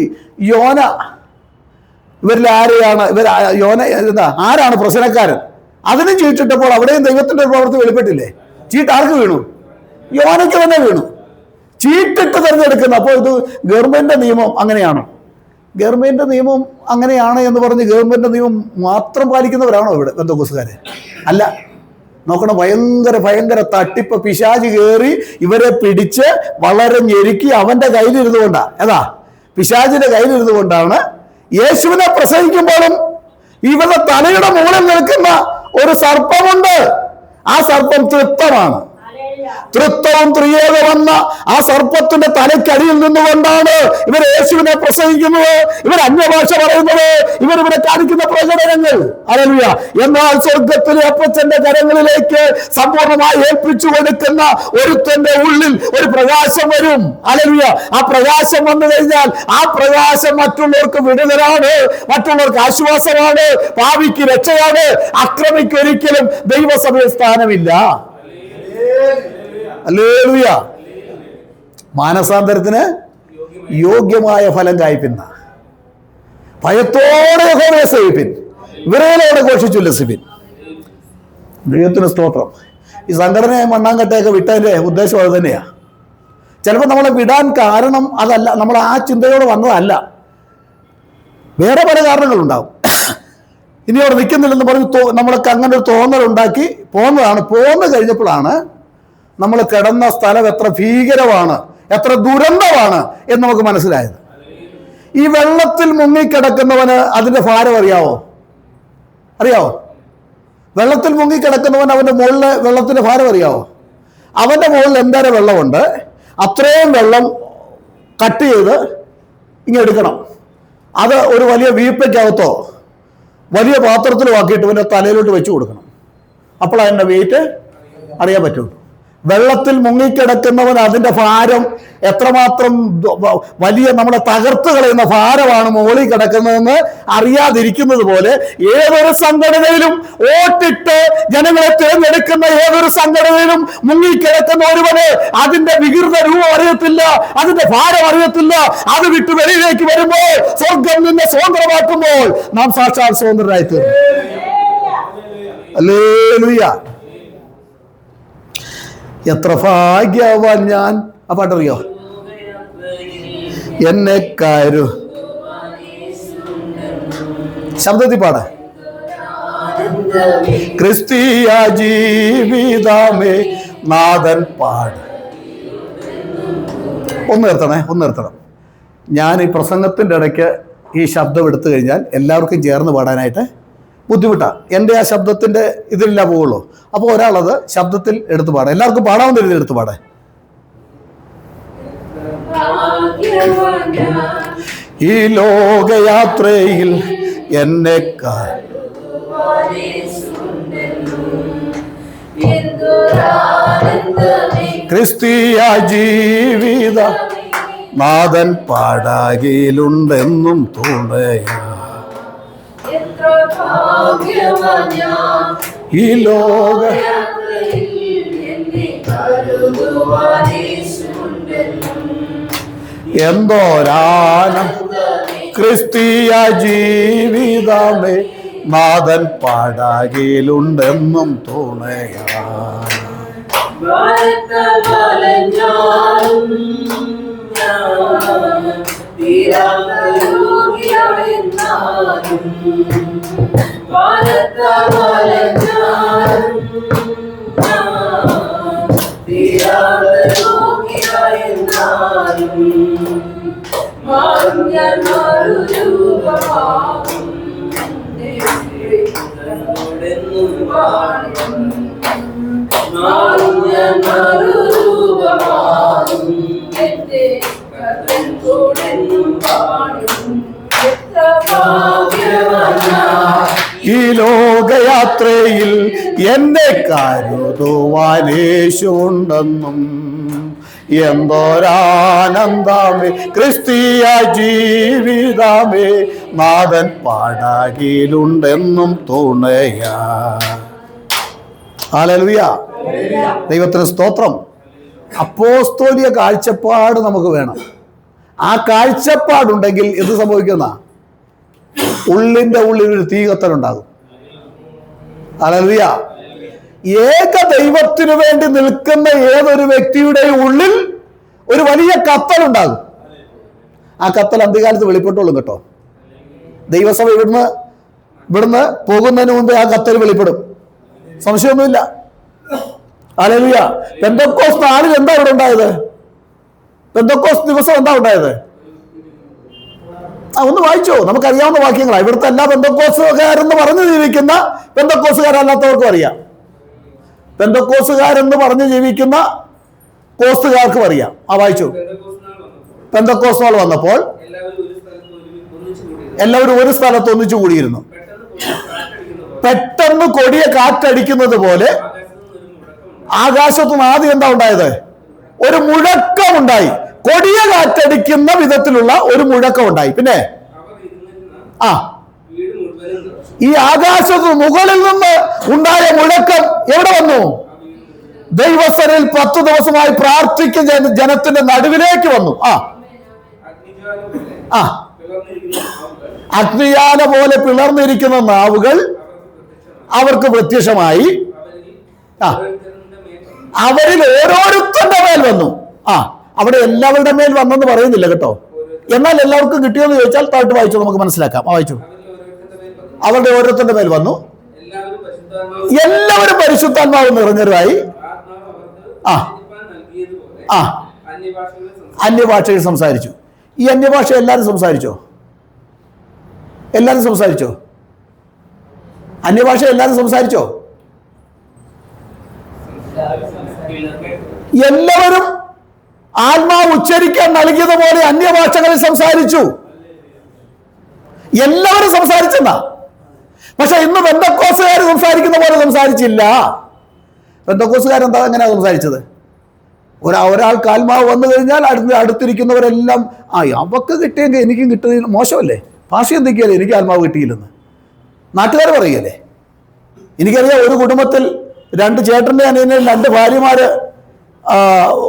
യോന. ഇവരിൽ ആരെയാണ് ആരാണ് പ്രശ്നക്കാരൻ? അതിനും ചീട്ടിട്ടപ്പോൾ അവിടെയും ദൈവത്തിൻ്റെ ഒരു പ്രവൃത്തി വെളിപ്പെട്ടില്ലേ? ചീട്ട് ആർക്ക് വീണു? യോനയ്ക്ക് തന്നെ വീണു. ചീട്ടിട്ട് തിരഞ്ഞെടുക്കുന്ന. അപ്പോൾ ഇത് ഗവൺമെൻറ് നിയമം അങ്ങനെയാണോ? ഗവൺമെൻറ് നിയമം അങ്ങനെയാണ് എന്ന് പറഞ്ഞ് ഗവൺമെൻറ് നിയമം മാത്രം പാലിക്കുന്നവരാണോ ഇവിടെ പെന്തക്കോസ്തുകാര്? അല്ല. നോക്കണം, ഭയങ്കര തട്ടിപ്പ്. പിശാച് കയറി ഇവരെ പിടിച്ച് വളരെ ഞെരുക്കി അവന്റെ കയ്യിലിരുന്നു കൊണ്ടാണ്. ഏതാ? പിശാചിന്റെ കയ്യിലിരുന്നു കൊണ്ടാണ് യേശുവിനെ പ്രസവിക്കുമ്പോഴും ഇവരുടെ തലയുടെ മുകളിൽ നിൽക്കുന്ന ഒരു സർപ്പമുണ്ട്. ആ സർപ്പം തൃത്വമാണ്. തൃത്വവും ത്രിയേകമെന്ന ആ സർപ്പത്തിന്റെ തലയ്ക്കടിയിൽ നിന്നുകൊണ്ടാണ് ഇവർ യേശുവിനെ പ്രസംഗിക്കുന്നത്, ഇവർ അന്യഭാഷ പറയുന്നത്, ഇവരിവിടെ കാണിക്കുന്ന പ്രകടനങ്ങൾ. ഹല്ലേലൂയ. എന്നാൽ സ്വർഗത്തിലെ അപ്പച്ചന്റെ കരങ്ങളിലേക്ക് സമ്പൂർണ്ണമായി ഏൽപ്പിച്ചു കൊടുക്കുന്ന ഒരുത്തന്റെ ഉള്ളിൽ ഒരു പ്രകാശം വരും. ഹല്ലേലൂയ. ആ പ്രകാശം വന്നു കഴിഞ്ഞാൽ ആ പ്രകാശം മറ്റുള്ളവർക്ക് വിടുതലാണ്, മറ്റുള്ളവർക്ക് ആശ്വാസമാണ്, പാപിക്ക് രക്ഷയാണ്. അക്രമിക്ക് ഒരിക്കലും ദൈവസഭയിൽ സ്ഥാനമില്ല. ഹല്ലേലൂയ. മാനസാന്തരത്തിന് യോഗ്യമായ ഫലം കായ്പിന്ന ഭയത്തോടെ യഹോവയെ സേവിപ്പിൻ, വിറയലോടെ ഘോഷിച്ചുല്ലസിപ്പിൻ. ദൈവത്തിന് സ്തോത്രം. ഈ സംഘടനയെ മണ്ണാങ്കട്ടയൊക്കെ വിട്ടതിൻ്റെ ഉദ്ദേശം അത് തന്നെയാണ്. ചിലപ്പോൾ നമ്മളെ വിടാൻ കാരണം അതല്ല, നമ്മൾ ആ ചിന്തയോടെ വന്നതല്ല, വേറെ പല കാരണങ്ങളുണ്ടാവും. ഇനി അവിടെ നിൽക്കുന്നില്ലെന്ന് പറഞ്ഞ് നമ്മളൊക്കെ അങ്ങനെ ഒരു തോന്നലുണ്ടാക്കി പോന്നതാണ്. പോന്നു കഴിഞ്ഞപ്പോഴാണ് നമ്മൾ കിടന്ന സ്ഥലം എത്ര ഭീകരമാണ്, എത്ര ദുരന്തമാണ് എന്ന് നമുക്ക് മനസ്സിലായത്. ഈ വെള്ളത്തിൽ മുങ്ങിക്കിടക്കുന്നവന് അതിൻ്റെ ഭാരം അറിയാവോ? വെള്ളത്തിൽ മുങ്ങിക്കിടക്കുന്നവൻ അവൻ്റെ മുകളിലെ വെള്ളത്തിൻ്റെ ഭാരം അറിയാവോ? അവൻ്റെ മുകളിൽ എന്തേരം വെള്ളമുണ്ട്, അത്രയും വെള്ളം കട്ട് ചെയ്ത് ഇങ്ങെടുക്കണം. അത് ഒരു വലിയ വീപ്പയ്ക്കകത്തോ വലിയ പാത്രത്തിലും ആക്കിയിട്ട് ഇവൻ്റെ തലയിലോട്ട് വെച്ച് കൊടുക്കണം. അപ്പോൾ അതിൻ്റെ വെയിറ്റ് അറിയാൻ പറ്റുള്ളൂ. വെള്ളത്തിൽ മുങ്ങിക്കിടക്കുന്നവൻ അതിന്റെ ഭാരം എത്രമാത്രം വലിയ നമ്മളെ തകർത്ത് കളയുന്ന ഭാരമാണ് മുകളിൽ കിടക്കുന്നതെന്ന് അറിയാതിരിക്കുന്നത് പോലെ ഏതൊരു സംഘടനയിലും വോട്ടിട്ട് ജനങ്ങളെ തിരഞ്ഞെടുക്കുന്ന ഏതൊരു സംഘടനയിലും മുങ്ങിക്കിടക്കുന്ന ഒരുവന് അതിന്റെ വികൃത രൂപം അറിയത്തില്ല, അതിന്റെ ഭാരം അറിയത്തില്ല. അത് വിട്ട് വെളിയിലേക്ക് വരുമ്പോൾ, സ്വർഗം നിന്നെ സ്വതന്ത്രമാക്കുമ്പോൾ നാം സാക്ഷാൽ സ്വതന്ത്രരായി തീർന്നു. ഹല്ലേലൂയ. എത്ര ഭാഗ്യവാൻ ഞാൻ. ആ പാട്ടറിയോ? എന്നെ കാരു ശബ്ദത്തിൽ പാട. ക്രിസ്തീയ ജീവിതമേ നാഥൻ പാട്. ഒന്ന് നിർത്തണം. ഞാൻ ഈ പ്രസംഗത്തിൻ്റെ ഇടയ്ക്ക് ഈ ശബ്ദം എടുത്തു കഴിഞ്ഞാൽ എല്ലാവർക്കും ചേർന്ന് പാടാനായിട്ട് ബുദ്ധിമുട്ടാണ്. എൻ്റെ ആ ശബ്ദത്തിൻ്റെ ഇതിലില്ല പോവുള്ളൂ. അപ്പോൾ ഒരാളത് ശബ്ദത്തിൽ എടുത്തു പാടാം. എല്ലാവർക്കും പാടാവുന്ന രീതിയിൽ എടുത്തു പാടാം. ഈ ലോകയാത്രയിൽ എന്നെ ക്രിസ്തീയ ജീവിത നാഥൻ പാടാകിലുണ്ടെന്നും തുണയാ. ഈ ലോക എന്തോരാനം ക്രിസ്തീയ ജീവിതമേ നാഥൻ പാടാകിലുണ്ടെന്നും തുണയാ. ഈ ലോകയാത്രയിൽ എന്നെ കരുതുവാനേശുണ്ടെന്നും എന്തോരാനന്ദമേ ക്രിസ്തീയ ജീവിതമേ നാഥൻ പാടാകിലുണ്ടെന്നും തുണയാ. ഹല്ലേലൂയ. ദൈവത്തിന് സ്തോത്രം. അപ്പോസ്തോലിക കാഴ്ചപ്പാട് നമുക്ക് വേണം. ആ കാഴ്ചപ്പാടുണ്ടെങ്കിൽ എന്ത് സംഭവിക്കുന്ന? ഉള്ളിൻ്റെ ഉള്ളിൽ ഒരു തീ കത്തലുണ്ടാകും. ഹല്ലേലൂയ. ഏക ദൈവത്തിനു വേണ്ടി നിൽക്കുന്ന ഏതൊരു വ്യക്തിയുടെയും ഉള്ളിൽ ഒരു വലിയ കത്തലുണ്ടാകും. ആ കത്തൽ അന്ത്യകാലത്ത് വെളിപ്പെട്ടോളും കേട്ടോ. ദൈവസഭ ഇവിടുന്ന് പോകുന്നതിന് മുമ്പേ ആ കത്തൽ വെളിപ്പെടും, സംശയമൊന്നുമില്ല. ഹല്ലേലൂയ. പെന്തക്കോസ്ത് നാളിൽ എന്താ ഇവിടെ ഉണ്ടായത്? പെന്തക്കോസ്ത് ദിവസം എന്താ ഉണ്ടായത്? ഒന്ന് വായിച്ചോ, നമുക്കറിയാവുന്ന വാക്യങ്ങളാണ്. ഇവിടുത്തെ എല്ലാ പെന്തക്കോസുകാരെന്ന് പറഞ്ഞു ജീവിക്കുന്ന പെന്തക്കോസുകാരല്ലാത്തവർക്കും അറിയാം. പെന്തക്കോസുകാരെന്ന് പറഞ്ഞു ജീവിക്കുന്ന കോസ്തുകാർക്കും അറിയാം. ആ വായിച്ചു. പെന്തക്കോസ് നാൾ വന്നപ്പോൾ എല്ലാവരും ഒരു സ്ഥലത്ത് ഒന്നിച്ചു കൂടിയിരുന്നു. പെട്ടെന്ന് കൊടിയ കാറ്റടിക്കുന്നത് പോലെ ആകാശത്തുനിന്ന് ആദ്യം എന്താ ഉണ്ടായത്? ഒരു മുഴക്കമുണ്ടായി. കൊടിയ കാറ്റടിക്കുന്ന വിധത്തിലുള്ള ഒരു മുഴക്കമുണ്ടായി. പിന്നെ ഈ ആകാശത്ത് മുകളിൽ നിന്ന് ഉണ്ടായ മുഴക്കം എവിടെ വന്നു? ദൈവസഭയിൽ 10 ദിവസമായി പ്രാർത്ഥിക്കുന്ന ജനത്തിന്റെ നടുവിലേക്ക് വന്നു. അഗ്നിയാല പോലെ പിളർന്നിരിക്കുന്ന നാവുകൾ അവർക്ക് പ്രത്യക്ഷമായി. അവരിൽ ഓരോരുത്തരുടെ മേൽ വന്നു. അവിടെ എല്ലാവരുടെ മേൽ വന്നെന്ന് പറയുന്നില്ല കേട്ടോ. എന്നാൽ എല്ലാവർക്കും കിട്ടിയെന്ന് ചോദിച്ചാൽ താഴ്ത്ത് വായിച്ചു നമുക്ക് മനസ്സിലാക്കാം. വായിച്ചു. അവരുടെ ഓരോരുത്തരുടെ മേൽ വന്നു. എല്ലാവരും പരിശുദ്ധാത്മാവ് നിറഞ്ഞവരായി അന്യഭാഷയിൽ സംസാരിച്ചു. ഈ അന്യഭാഷ എല്ലാവരും സംസാരിച്ചോ? അന്യഭാഷ എല്ലാവരും സംസാരിച്ചോ? എല്ലാവരും ആത്മാവ് ഉച്ചരിക്കാൻ നൽകിയതുപോലെ അന്യഭാഷകളിൽ സംസാരിച്ചു. എല്ലാവരും സംസാരിച്ചെന്നാ. പക്ഷെ ഇന്ന് പെന്തക്കോസ്തുകാർ സംസാരിക്കുന്ന പോലെ സംസാരിച്ചില്ല. പെന്തക്കോസ്തുകാരെന്താ എങ്ങനെയാണ് സംസാരിച്ചത്? ഒരാൾക്ക് ആത്മാവ് വന്നു കഴിഞ്ഞാൽ അടുത്തിരിക്കുന്നവരെല്ലാം അവക്ക് കിട്ടിയെങ്കിൽ എനിക്കും കിട്ടുന്നില്ല, മോശമല്ലേ? ഭാഷ എന്തൊക്കെയല്ലേ എനിക്ക് ആത്മാവ് കിട്ടിയില്ലെന്ന് നാട്ടുകാർ പറയുകയല്ലേ? എനിക്കറിയാം, ഒരു കുടുംബത്തിൽ 2 ചേട്ടൻ്റെ അനിയനും 2 ഭാര്യമാര്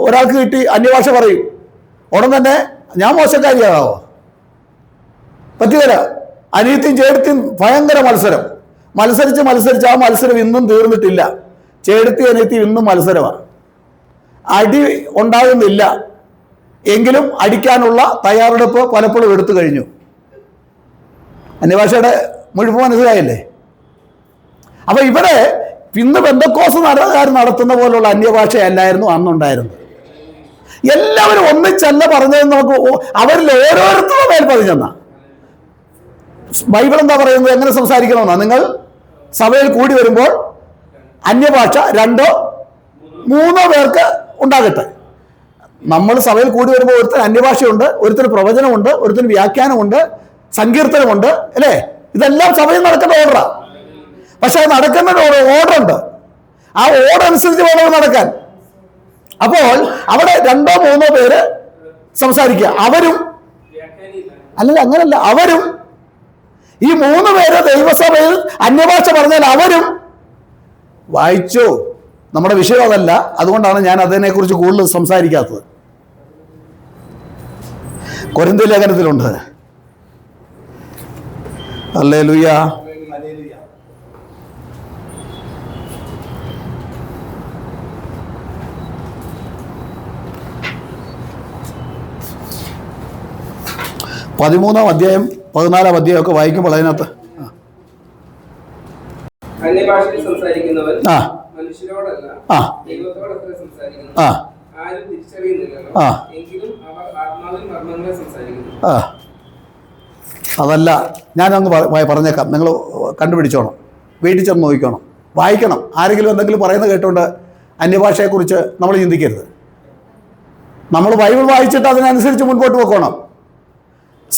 ഒരാൾക്ക് കിട്ടി അന്യഭാഷ പറയും. ഉടൻ തന്നെ ഞാൻ മോശക്കാരിയാകാവോ? പറ്റുകയില്ല. അനിയത്തിയും ചേട്ടത്തിയും ഭയങ്കര മത്സരിച്ച് ആ മത്സരം ഇന്നും തീർന്നിട്ടില്ല. ചേട്ടത്തി അനിയത്തിയും ഇന്നും മത്സരമാണ്. അടി ഉണ്ടാകുന്നില്ല എങ്കിലും അടിക്കാനുള്ള തയ്യാറെടുപ്പ് പലപ്പോഴും എടുത്തു കഴിഞ്ഞു. അന്യഭാഷയുടെ മുഴുപ്പ് മനസ്സിലായില്ലേ? അപ്പൊ ഇവിടെ ഇന്ന് പെന്തക്കോസ്തുകാർ നടത്തുന്ന പോലുള്ള അന്യഭാഷയല്ലായിരുന്നു അന്നുണ്ടായിരുന്നത്. എല്ലാവരും ഒന്നിച്ചല്ല പറഞ്ഞതെന്ന് നമുക്ക് അവരിൽ ഓരോരുത്തരുടെ മേൽ പറഞ്ഞെന്ന ബൈബിൾ എന്താ പറയുന്നത്? എങ്ങനെ സംസാരിക്കണമെന്നാ? നിങ്ങൾ സഭയിൽ കൂടി വരുമ്പോൾ അന്യഭാഷ 2 3 പേർക്ക് ഉണ്ടാകട്ടെ. നമ്മൾ സഭയിൽ കൂടി വരുമ്പോൾ ഒരുത്തന് അന്യഭാഷയുണ്ട്, ഒരുത്തന് പ്രവചനമുണ്ട്, ഒരുത്തന് വ്യാഖ്യാനമുണ്ട്, സങ്കീർത്തനമുണ്ട്, അല്ലേ? ഇതെല്ലാം സഭയിൽ നടക്കുന്ന ഓർഡറാണ്. പക്ഷെ അത് നടക്കുന്ന ഓർഡർ ഉണ്ട്. ആ ഓർഡർ അനുസരിച്ച് വേണം നടക്കാൻ. അപ്പോൾ അവിടെ 2 3 പേര് സംസാരിക്കുക. അവരും അങ്ങനല്ല, അവരും ഈ 3 പേര് ദൈവസഭയിൽ അന്യഭാഷ പറഞ്ഞാൽ അവരും വായിച്ചു. നമ്മുടെ വിഷയം അതല്ല, അതുകൊണ്ടാണ് ഞാൻ അതിനെക്കുറിച്ച് കൂടുതൽ സംസാരിക്കാത്തത്. കൊരിന്ത്യ ലേഖനത്തിലുണ്ട്. ഹല്ലേലൂയ. 13-ാം അധ്യായം 14-ാം അധ്യായം ഒക്കെ വായിക്കുമ്പോൾ അതിനകത്ത് അന്യഭാഷയിൽ സംസാരിക്കുന്നവൻ മനുഷ്യരോടല്ല ദൈവത്തോടത്ര സംസാരിക്കുന്നു. ആരും തിരിച്ചറിയുന്നില്ലല്ലോ, എങ്കിലും അവർ ആത്മാവിൽ മർമ്മങ്ങളെ സംസാരിക്കുന്നു. അതല്ല, ഞാനങ്ങ് പറഞ്ഞേക്കാം. നിങ്ങൾ കണ്ടുപിടിച്ചോണം, വീട്ടിൽ ചെന്ന് നോക്കിക്കോണം, വായിക്കണം. ആരെങ്കിലും എന്തെങ്കിലും പറയുന്നത് കേട്ടുകൊണ്ട് അന്യഭാഷയെക്കുറിച്ച് നമ്മൾ ചിന്തിക്കരുത്. നമ്മൾ ബൈബിൾ വായിച്ചിട്ട് അതിനനുസരിച്ച് മുൻപോട്ട് പോക്കണം.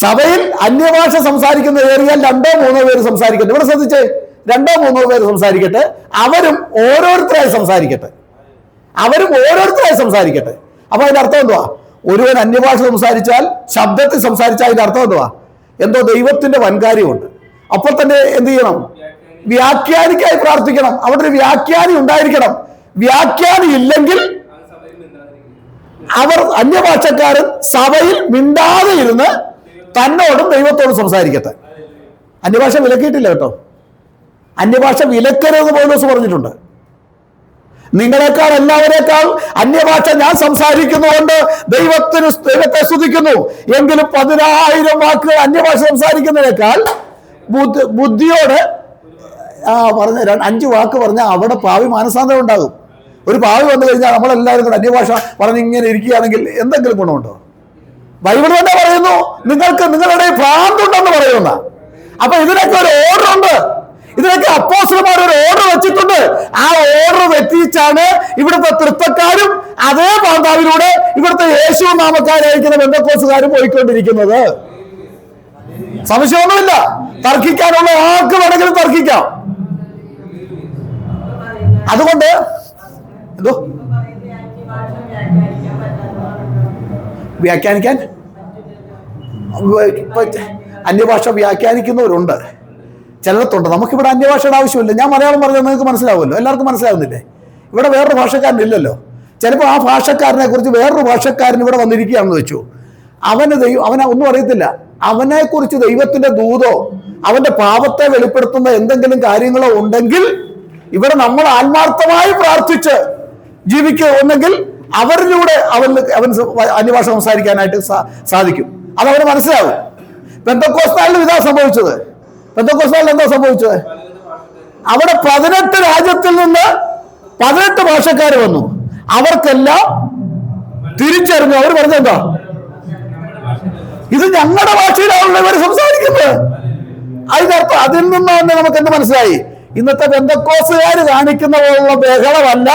സഭയിൽ അന്യഭാഷ സംസാരിക്കുന്ന ഏറിയാൽ 2 3 പേര് സംസാരിക്കട്ടെ. ഇവിടെ ശ്രദ്ധിച്ചേ, 2 3 പേര് സംസാരിക്കട്ടെ. അവരും ഓരോരുത്തരായി സംസാരിക്കട്ടെ. അപ്പൊ അതിന്റെ അർത്ഥം എന്തുവാ? ഒരുവൻ അന്യഭാഷ സംസാരിച്ചാൽ, ശബ്ദത്തിൽ സംസാരിച്ചാൽ അതിന്റെ അർത്ഥം എന്തുവാ? എന്തോ ദൈവത്തിന്റെ വൻകാര്യമുണ്ട്. അപ്പോൾ തന്നെ എന്ത് ചെയ്യണം? വ്യാഖ്യാനിക്കായി പ്രാർത്ഥിക്കണം. അവിടെ ഒരു വ്യാഖ്യാനി ഉണ്ടായിരിക്കണം. വ്യാഖ്യാനി ഇല്ലെങ്കിൽ അവർ അന്യഭാഷക്കാരൻ സഭയിൽ മിണ്ടാതെ ഇരുന്ന് തന്നോടും ദൈവത്തോടും സംസാരിക്കട്ടെ. അന്യഭാഷ വിലക്കിയിട്ടില്ല കേട്ടോ. അന്യഭാഷ വിലക്കരുതെന്ന് പൗലോസ് പറഞ്ഞിട്ടുണ്ട്. നിങ്ങളെക്കാൾ എല്ലാവരേക്കാൾ അന്യഭാഷ ഞാൻ സംസാരിക്കുന്നതുകൊണ്ട് ദൈവത്തെ സ്തുതിക്കുന്നു. എങ്കിലും 10,000 വാക്കുകൾ അന്യഭാഷ സംസാരിക്കുന്നതിനേക്കാൾ ബുദ്ധിയോട് പറഞ്ഞ 5 വാക്ക് പറഞ്ഞാൽ അവിടെ പാവി മാനസാന്തരം ഉണ്ടാകും. ഒരു പാവി വന്നു കഴിഞ്ഞാൽ നമ്മളെല്ലാവരും കൂടെ അന്യഭാഷ പറഞ്ഞിങ്ങനെ ഇരിക്കുകയാണെങ്കിൽ എന്തെങ്കിലും ഗുണമുണ്ടോ? ബൈബിൾ തന്നെ പറയുന്നു, നിങ്ങൾക്ക് നിങ്ങളുടെ ഭ്രാന്തുണ്ടെന്ന് പറയുന്ന. അപ്പൊ ഇതിനൊക്കെ ഒരു ഓർഡർ ഉണ്ട്. ഇതിനൊക്കെ അപ്പോസ്തലന്മാർ ഒരു ഓർഡർ വെച്ചിട്ടുണ്ട്. ആ ഓർഡർ തെറ്റിച്ചാണ് ഇവിടുത്തെ തൃത്വക്കാരും അതേ പാന്താവിലൂടെ ഇവിടുത്തെ യേശു നാമക്കാരായിരിക്കുന്ന പെന്തക്കോസ്തുകാരും പോയിക്കൊണ്ടിരിക്കുന്നത്. സംശയമൊന്നുമില്ല. തർക്കിക്കാനുള്ള ആർക്ക് വേണമെങ്കിലും തർക്കിക്കാം. അതുകൊണ്ട് എന്തോ വ്യാഖ്യാനിക്കാൻ അന്യഭാഷ വ്യാഖ്യാനിക്കുന്നവരുണ്ട്, ചിലർത്തുണ്ട്. നമുക്കിവിടെ അന്യഭാഷയുടെ ആവശ്യമില്ല. ഞാൻ മലയാളം പറഞ്ഞാൽ നിങ്ങൾക്ക് മനസ്സിലാവുമല്ലോ, എല്ലാവർക്കും മനസ്സിലാവുന്നില്ലേ? ഇവിടെ വേറൊരു ഭാഷക്കാരനില്ലല്ലോ. ചിലപ്പോൾ ആ ഭാഷക്കാരനെ കുറിച്ച് വേറൊരു ഭാഷക്കാരൻ ഇവിടെ വന്നിരിക്കുകയാണെന്ന് വെച്ചു, അവന് ഒന്നും അറിയത്തില്ല. അവനെക്കുറിച്ച് ദൈവത്തിന്റെ ദൂതോ അവന്റെ പാപത്തെ വെളിപ്പെടുത്തുന്ന എന്തെങ്കിലും കാര്യങ്ങളോ ഉണ്ടെങ്കിൽ ഇവിടെ നമ്മൾ ആത്മാർത്ഥമായി പ്രാർത്ഥിച്ച് ജീവിക്കുന്നെങ്കിൽ അവരിലൂടെ അവൻ അന്യഭാഷ സംസാരിക്കാനായിട്ട് സാധിക്കും. അതവന് മനസ്സിലാവും. പെന്തക്കോസ്താലിനും ഇതാ സംഭവിച്ചത്. പെന്തക്കോസ്താലിൽ എന്താ സംഭവിച്ചത്? അവിടെ 18 രാജ്യത്തിൽ നിന്ന് 18 ഭാഷക്കാർ വന്നു. അവർക്കെല്ലാം തിരിച്ചറിഞ്ഞു. അവർ പറഞ്ഞെന്താ? ഇത് ഞങ്ങളുടെ ഭാഷയിലാണല്ലോ ഇവർ സംസാരിക്കുന്നത്. അതിനർത്ഥം അതിൽ നിന്ന് തന്നെ നമുക്ക് എന്ത് മനസ്സിലായി? ഇന്നത്തെ പെന്തക്കോസ്തുകാർ കാണിക്കുന്ന പോലുള്ള ബഹളമല്ല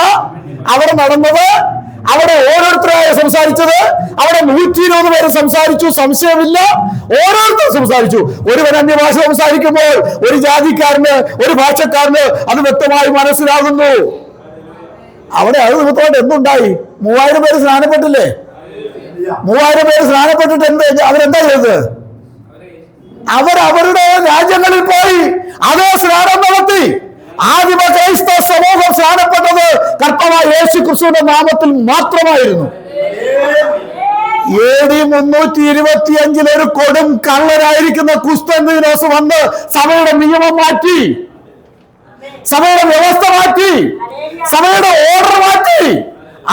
അവിടെ നടന്നത്. അവിടെ ഓരോരുത്തരായ സംസാരിച്ചത്. അവിടെ 120 പേര് സംസാരിച്ചു, സംശയമില്ല. ഓരോരുത്തരും സംസാരിച്ചു. ഒരുവൻ അന്യഭാഷ സംസാരിക്കുമ്പോൾ ഒരു ജാതിക്കാരന്, ഒരു ഭാഷക്കാരന് അത് വ്യക്തമായി മനസ്സിലാകുന്നു. അവിടെ അത് നിമിത്തമായിട്ട് എന്തുണ്ടായി? 3000 പേര് സ്നാനപ്പെട്ടില്ലേ? 3000 പേര് സ്നാനപ്പെട്ടിട്ട് അവരെന്താ ചെയ്തത്? അവരവരുടെ രാജ്യങ്ങളിൽ പോയി അതേ സ്നാനം നടത്തി. ആദിമ ക്രൈസ്തവ സമൂഹം സ്നാനപ്പെട്ടത് കർത്താവായ യേശു ക്രിസ്തുവിന്റെ നാമത്തിൽ മാത്രമായിരുന്നു. AD 325 ഒരു കൊടും കള്ളനായിരിക്കുന്ന കുസ്തന്തീനോസ് വന്ന് സഭയുടെ നിയമം മാറ്റി, സഭയുടെ വ്യവസ്ഥ മാറ്റി, സഭയുടെ ഓർഡർ മാറ്റി.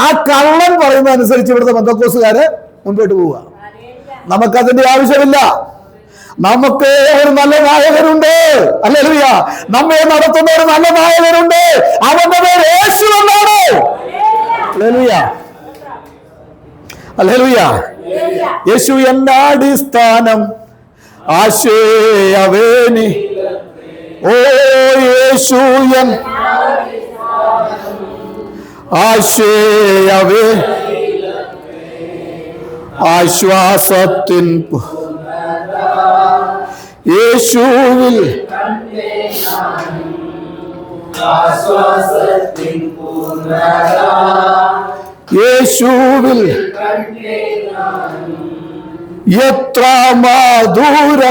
ആ കള്ളൻ പറയുന്ന അനുസരിച്ച് ഇവിടുത്തെ പെന്തക്കോസ്തുകാര് മുൻപോട്ട് പോവുക. നമുക്കതിന്റെ ആവശ്യമില്ല. നമുക്ക് ഒരു നല്ല നായകനുണ്ട്. ഹല്ലേലൂയ. നമ്മെ നടത്തുന്ന ഒരു നല്ല നായകനുണ്ട്. അവന്റെ പേര് യേശു എന്നാണ്. ഹല്ലേലൂയ. ഹല്ലേലൂയ. യേശു എന്റെ അടിസ്ഥാനം, ആശയവേനി. ഓ യേശു എൻ ആശയവേ, ആശ്വാസത്തിൻ യേശുവിൽ, യേശുവിൽ എത്ര മധുര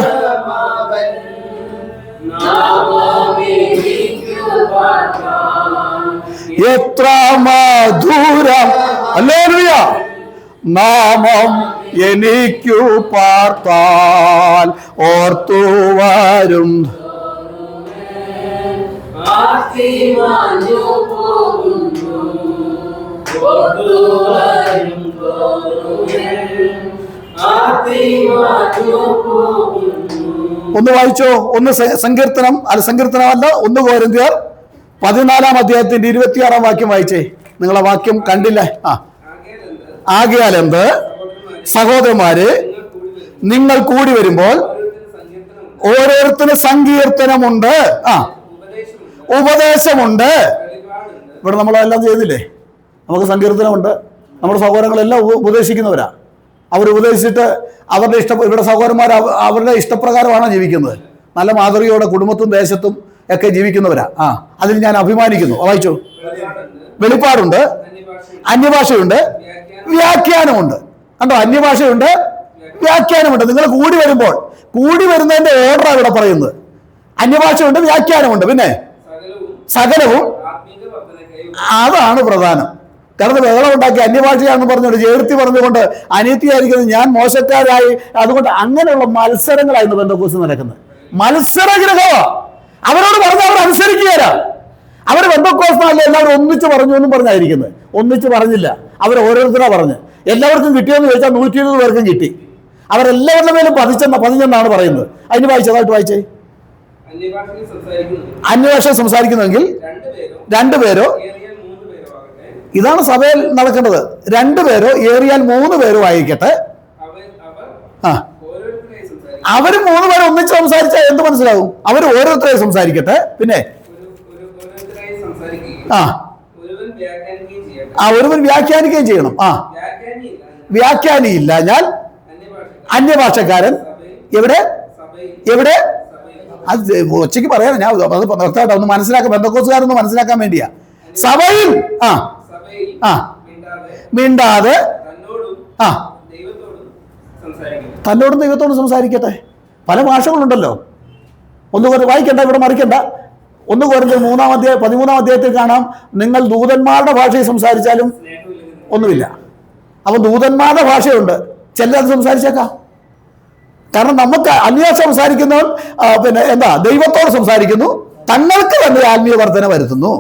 എത്ര മധുരം. ഹല്ലേലൂയ. നാമം എനിക്കു പാർത്താൽ ഓർത്തു വരും. ഒന്ന് വായിച്ചോ. ഒന്ന് സങ്കീർത്തനം, അല്ല സങ്കീർത്തനമല്ല, 1 കൊരിന്ത്യർ 14 അധ്യായത്തിന്റെ 26 വാക്യം വായിച്ചേ. നിങ്ങളെ വാക്യം കണ്ടില്ലേ? ആകയാൽ എന്ത് സഹോദരന്മാരെ, നിങ്ങൾ കൂടി വരുമ്പോൾ ഓരോരുത്തരും സങ്കീർത്തനമുണ്ട്, ഉപദേശമുണ്ട്. ഇവിടെ നമ്മളെല്ലാം ചെയ്തില്ലേ? നമുക്ക് സങ്കീർത്തനമുണ്ട്. നമ്മുടെ സഹോദരങ്ങളെല്ലാം ഉപദേശിക്കുന്നവരാ. അവർ ഉപദേശിച്ചിട്ട് അവരുടെ ഇവിടെ സഹോദരന്മാർ അവരുടെ ഇഷ്ടപ്രകാരമാണോ ജീവിക്കുന്നത്? നല്ല മാതൃകയോടെ കുടുംബത്തും ദേശത്തും ഒക്കെ ജീവിക്കുന്നവരാ. അതിൽ ഞാൻ അഭിമാനിക്കുന്നു. വായിച്ചു. വെളിപ്പാടുണ്ട്, അന്യഭാഷയുണ്ട്, വ്യാഖ്യാനമുണ്ട്. കണ്ടോ? അന്യഭാഷയുണ്ട്, വ്യാഖ്യാനമുണ്ട്. നിങ്ങൾ കൂടി വരുമ്പോൾ, കൂടി വരുന്നതിന്റെ ഓർഡറാണ് ഇവിടെ പറയുന്നത്. അന്യഭാഷയുണ്ട്, വ്യാഖ്യാനമുണ്ട്, പിന്നെ സകലവും. അതാണ് പ്രധാനം. കാരണം ബഹളം ഉണ്ടാക്കി അന്യഭാഷയാണെന്ന് പറഞ്ഞുകൊണ്ട് ചേർത്തി പറഞ്ഞുകൊണ്ട് അനീതിയായിരിക്കുന്നത് ഞാൻ മോശക്കാരായി, അതുകൊണ്ട് അങ്ങനെയുള്ള മത്സരങ്ങളായിരുന്നു പെന്തക്കോസ്ത് നടക്കുന്നത്. മത്സരഗ്രഹമാ. അവരോട് പറഞ്ഞ അവർ അനുസരിക്കുകയല്ല. അവർ പെന്തക്കോസ്തല്ല എല്ലാവരും ഒന്നിച്ച് പറഞ്ഞു എന്നും പറഞ്ഞായിരിക്കുന്നത്. ഒന്നിച്ച് പറഞ്ഞില്ല. അവർ ഓരോരുത്തരാ പറഞ്ഞ്. എല്ലാവർക്കും കിട്ടിയെന്ന് ചോദിച്ചാൽ 120 പേർക്കും കിട്ടി. അവരെല്ലാവരുടെ മേലും പതിഞ്ഞെന്നാണ് പറയുന്നത്. അതിന് വായിച്ചതായിട്ട് വായിച്ചേ. അന്യഭാഷ സംസാരിക്കുന്നെങ്കിൽ 2 പേരോ, ഇതാണ് സഭയിൽ നടക്കേണ്ടത്. 2 പേരോ ഏറിയാൽ 3 പേരോ ആയിരിക്കട്ടെ. അവര് 3 പേര് ഒന്നിച്ച് സംസാരിച്ചാൽ എന്ത് മനസ്സിലാവും? അവർ ഓരോരുത്തരെ സംസാരിക്കട്ടെ. പിന്നെ ഒരുവൻ വ്യാഖ്യാനിക്കുകയും ചെയ്യണം. വ്യാഖ്യാനിയില്ല ഞാൻ അന്യഭാഷക്കാരൻ എവിടെ എവിടെ? അത് ഒച്ചയ്ക്ക് പറയാൻ ഞാൻ അത് നിർത്താട്ടെ. ഒന്ന് മനസ്സിലാക്കാൻ, പെന്തക്കോസ്തുകാരൊന്ന് മനസ്സിലാക്കാൻ വേണ്ടിയാ. സഭയിൽ മിണ്ടാതെ തന്നോടും ദൈവത്തോടും സംസാരിക്കട്ടെ. പല ഭാഷകളുണ്ടല്ലോ. വായിക്കണ്ട, ഇവിടെ മറിക്കണ്ട. 1 കൊരിന്ത്യർ 13 അധ്യായത്തിൽ കാണാം, നിങ്ങൾ ദൂതന്മാരുടെ ഭാഷയിൽ സംസാരിച്ചാലും ഒന്നുമില്ല. അപ്പൊ ദൂതന്മാരുടെ ഭാഷയുണ്ട്, ചിലത് സംസാരിച്ചേക്കാം. കാരണം നമുക്ക് അന്യഭാഷ സംസാരിക്കുന്നവൻ ദൈവത്തോട് സംസാരിക്കുന്നു, തങ്ങൾക്ക് തന്നെ ആത്മീയ വർധന വരുത്തുന്നു.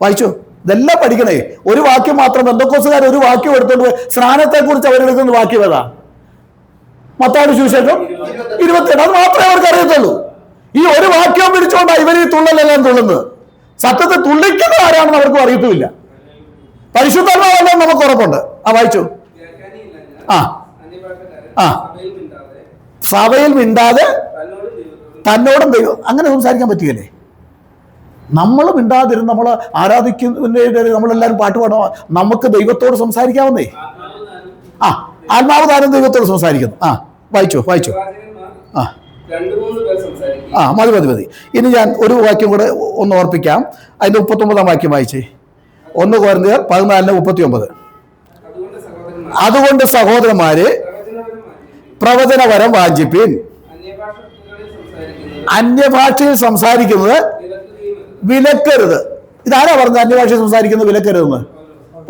വായിച്ചു. ഇതെല്ലാം പഠിക്കണേ. ഒരു വാക്യം മാത്രം. പെന്തക്കോസ്തുകാർ ഒരു വാക്യം എടുത്തോണ്ട് സ്നാനത്തെ കുറിച്ച് അവരെടുക്കുന്ന വാക്യം ഏതാ? മത്തായിയുടെ സുവിശേഷം 28. അത് മാത്രമേ അവർക്ക് അറിയത്തുള്ളൂ. ഈ ഒരു വാക്യം പിടിച്ചുകൊണ്ടാണ് ഇവർ ഈ തുള്ളലെല്ലാം തുള്ളുന്നത്. സത്യത്തെ തുള്ളിക്കുന്ന ആരാണെന്ന് അവർക്കും അറിയത്തുമില്ല. പരിശുദ്ധാത്മാവല്ല നമുക്ക് ഉറപ്പുണ്ട്. വായിച്ചു. സഭയിൽ മിണ്ടാതെ തന്നോടും ദൈവം. അങ്ങനെ സംസാരിക്കാൻ പറ്റുകയല്ലേ? നമ്മൾ മിണ്ടാതിരുന്ന് നമ്മൾ ആരാധിക്കുന്നതിന് നമ്മളെല്ലാവരും പാട്ട് പാടാം. നമുക്ക് ദൈവത്തോട് സംസാരിക്കാവുന്നേ. ആത്മാവ് താനും ദൈവത്തോട് സംസാരിക്കുന്നു. വായിച്ചു. മതി. ഇനി ഞാൻ ഒരു വാക്യം കൂടെ ഒന്ന് ഓർപ്പിക്കാം. അതിന്റെ 39 വാക്യം വായിച്ചേ. 1 കൊരിന്ത്യർ 14:39. അതുകൊണ്ട് അതുകൊണ്ട് സഹോദരന്മാരെ, സഹോദരന്മാരെ, പ്രവചനവരം വാഞ്ചിപ്പിൻ. അന്യഭാഷയിൽ സംസാരിക്കുന്നത് വിലക്കരുത്. ഇതാരാ പറഞ്ഞത് അന്യഭാഷയിൽ സംസാരിക്കുന്നത് വിലക്കരുതെന്ന്?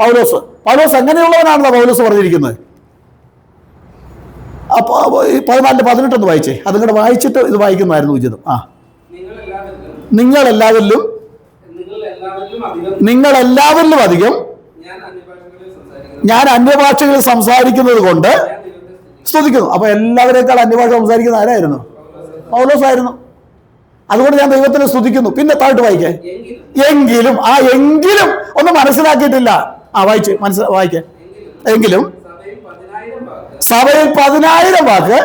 പൗലോസ്. പൗലോസ് എങ്ങനെയുള്ളവനാണെന്നാ പൗലോസ് പറഞ്ഞിരിക്കുന്നത്? അപ്പോൾ 14:18 വായിച്ചേ. അതുകൂടെ വായിച്ചിട്ട് ഇത് വായിക്കുന്നതായിരുന്നു ഉചിതം. നിങ്ങളെല്ലാവരിലും അധികം ഞാൻ അന്യഭാഷകളിൽ സംസാരിക്കുന്നത് കൊണ്ട് സ്തുതിക്കുന്നു. അപ്പൊ എല്ലാവരേക്കാൾ അന്യഭാഷ സംസാരിക്കുന്ന ആരായിരുന്നു? പൗലോസ് ആയിരുന്നു. അതുകൊണ്ട് ഞാൻ ദൈവത്തിനെ സ്തുതിക്കുന്നു. പിന്നെ താഴ്ത്ത് വായിക്കേ. എങ്കിലും ഒന്നും മനസ്സിലാക്കിയിട്ടില്ല. വായിക്കേ. എങ്കിലും സഭയിൽ 10,000 വാക്ക്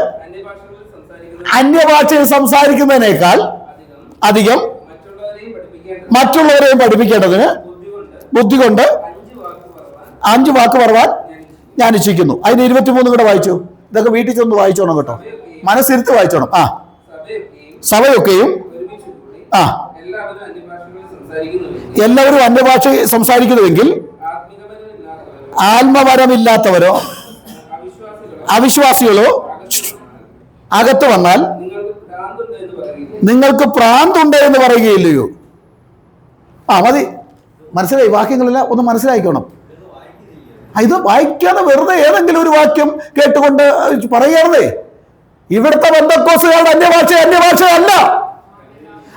അന്യഭാഷയിൽ സംസാരിക്കുന്നതിനേക്കാൾ അധികം മറ്റുള്ളവരെയും പഠിപ്പിക്കേണ്ടതിന് ബുദ്ധി കൊണ്ട് 5 വാക്ക് പറവാൻ ഞാൻ ഇച്ഛിക്കുന്നു. അതിന് 23 കൂടെ വായിച്ചു. ഇതൊക്കെ വീട്ടിൽ ചെന്ന് വായിച്ചോണം കേട്ടോ, മനസ്സിരുത്ത് വായിച്ചോണം. സഭയൊക്കെയും എല്ലാവരും അന്യഭാഷ സംസാരിക്കുന്നുവെങ്കിൽ ആത്മവരമില്ലാത്തവരോ അവിശ്വാസികളോ അകത്ത് വന്നാൽ നിങ്ങൾക്ക് പ്രാന്തുണ്ട് എന്ന് പറയുകയില്ലയോ? മതി, മനസ്സിലായി. വാക്യങ്ങളെല്ലാം ഒന്ന് മനസ്സിലാക്കണം. ഇത് വായിക്കാതെ വെറുതെ ഏതെങ്കിലും ഒരു വാക്യം കേട്ടുകൊണ്ട് പറയുകയാണേ. ഇവിടുത്തെ പെന്തക്കോസ്തുകാരുടെ അന്യഭാഷയല്ല.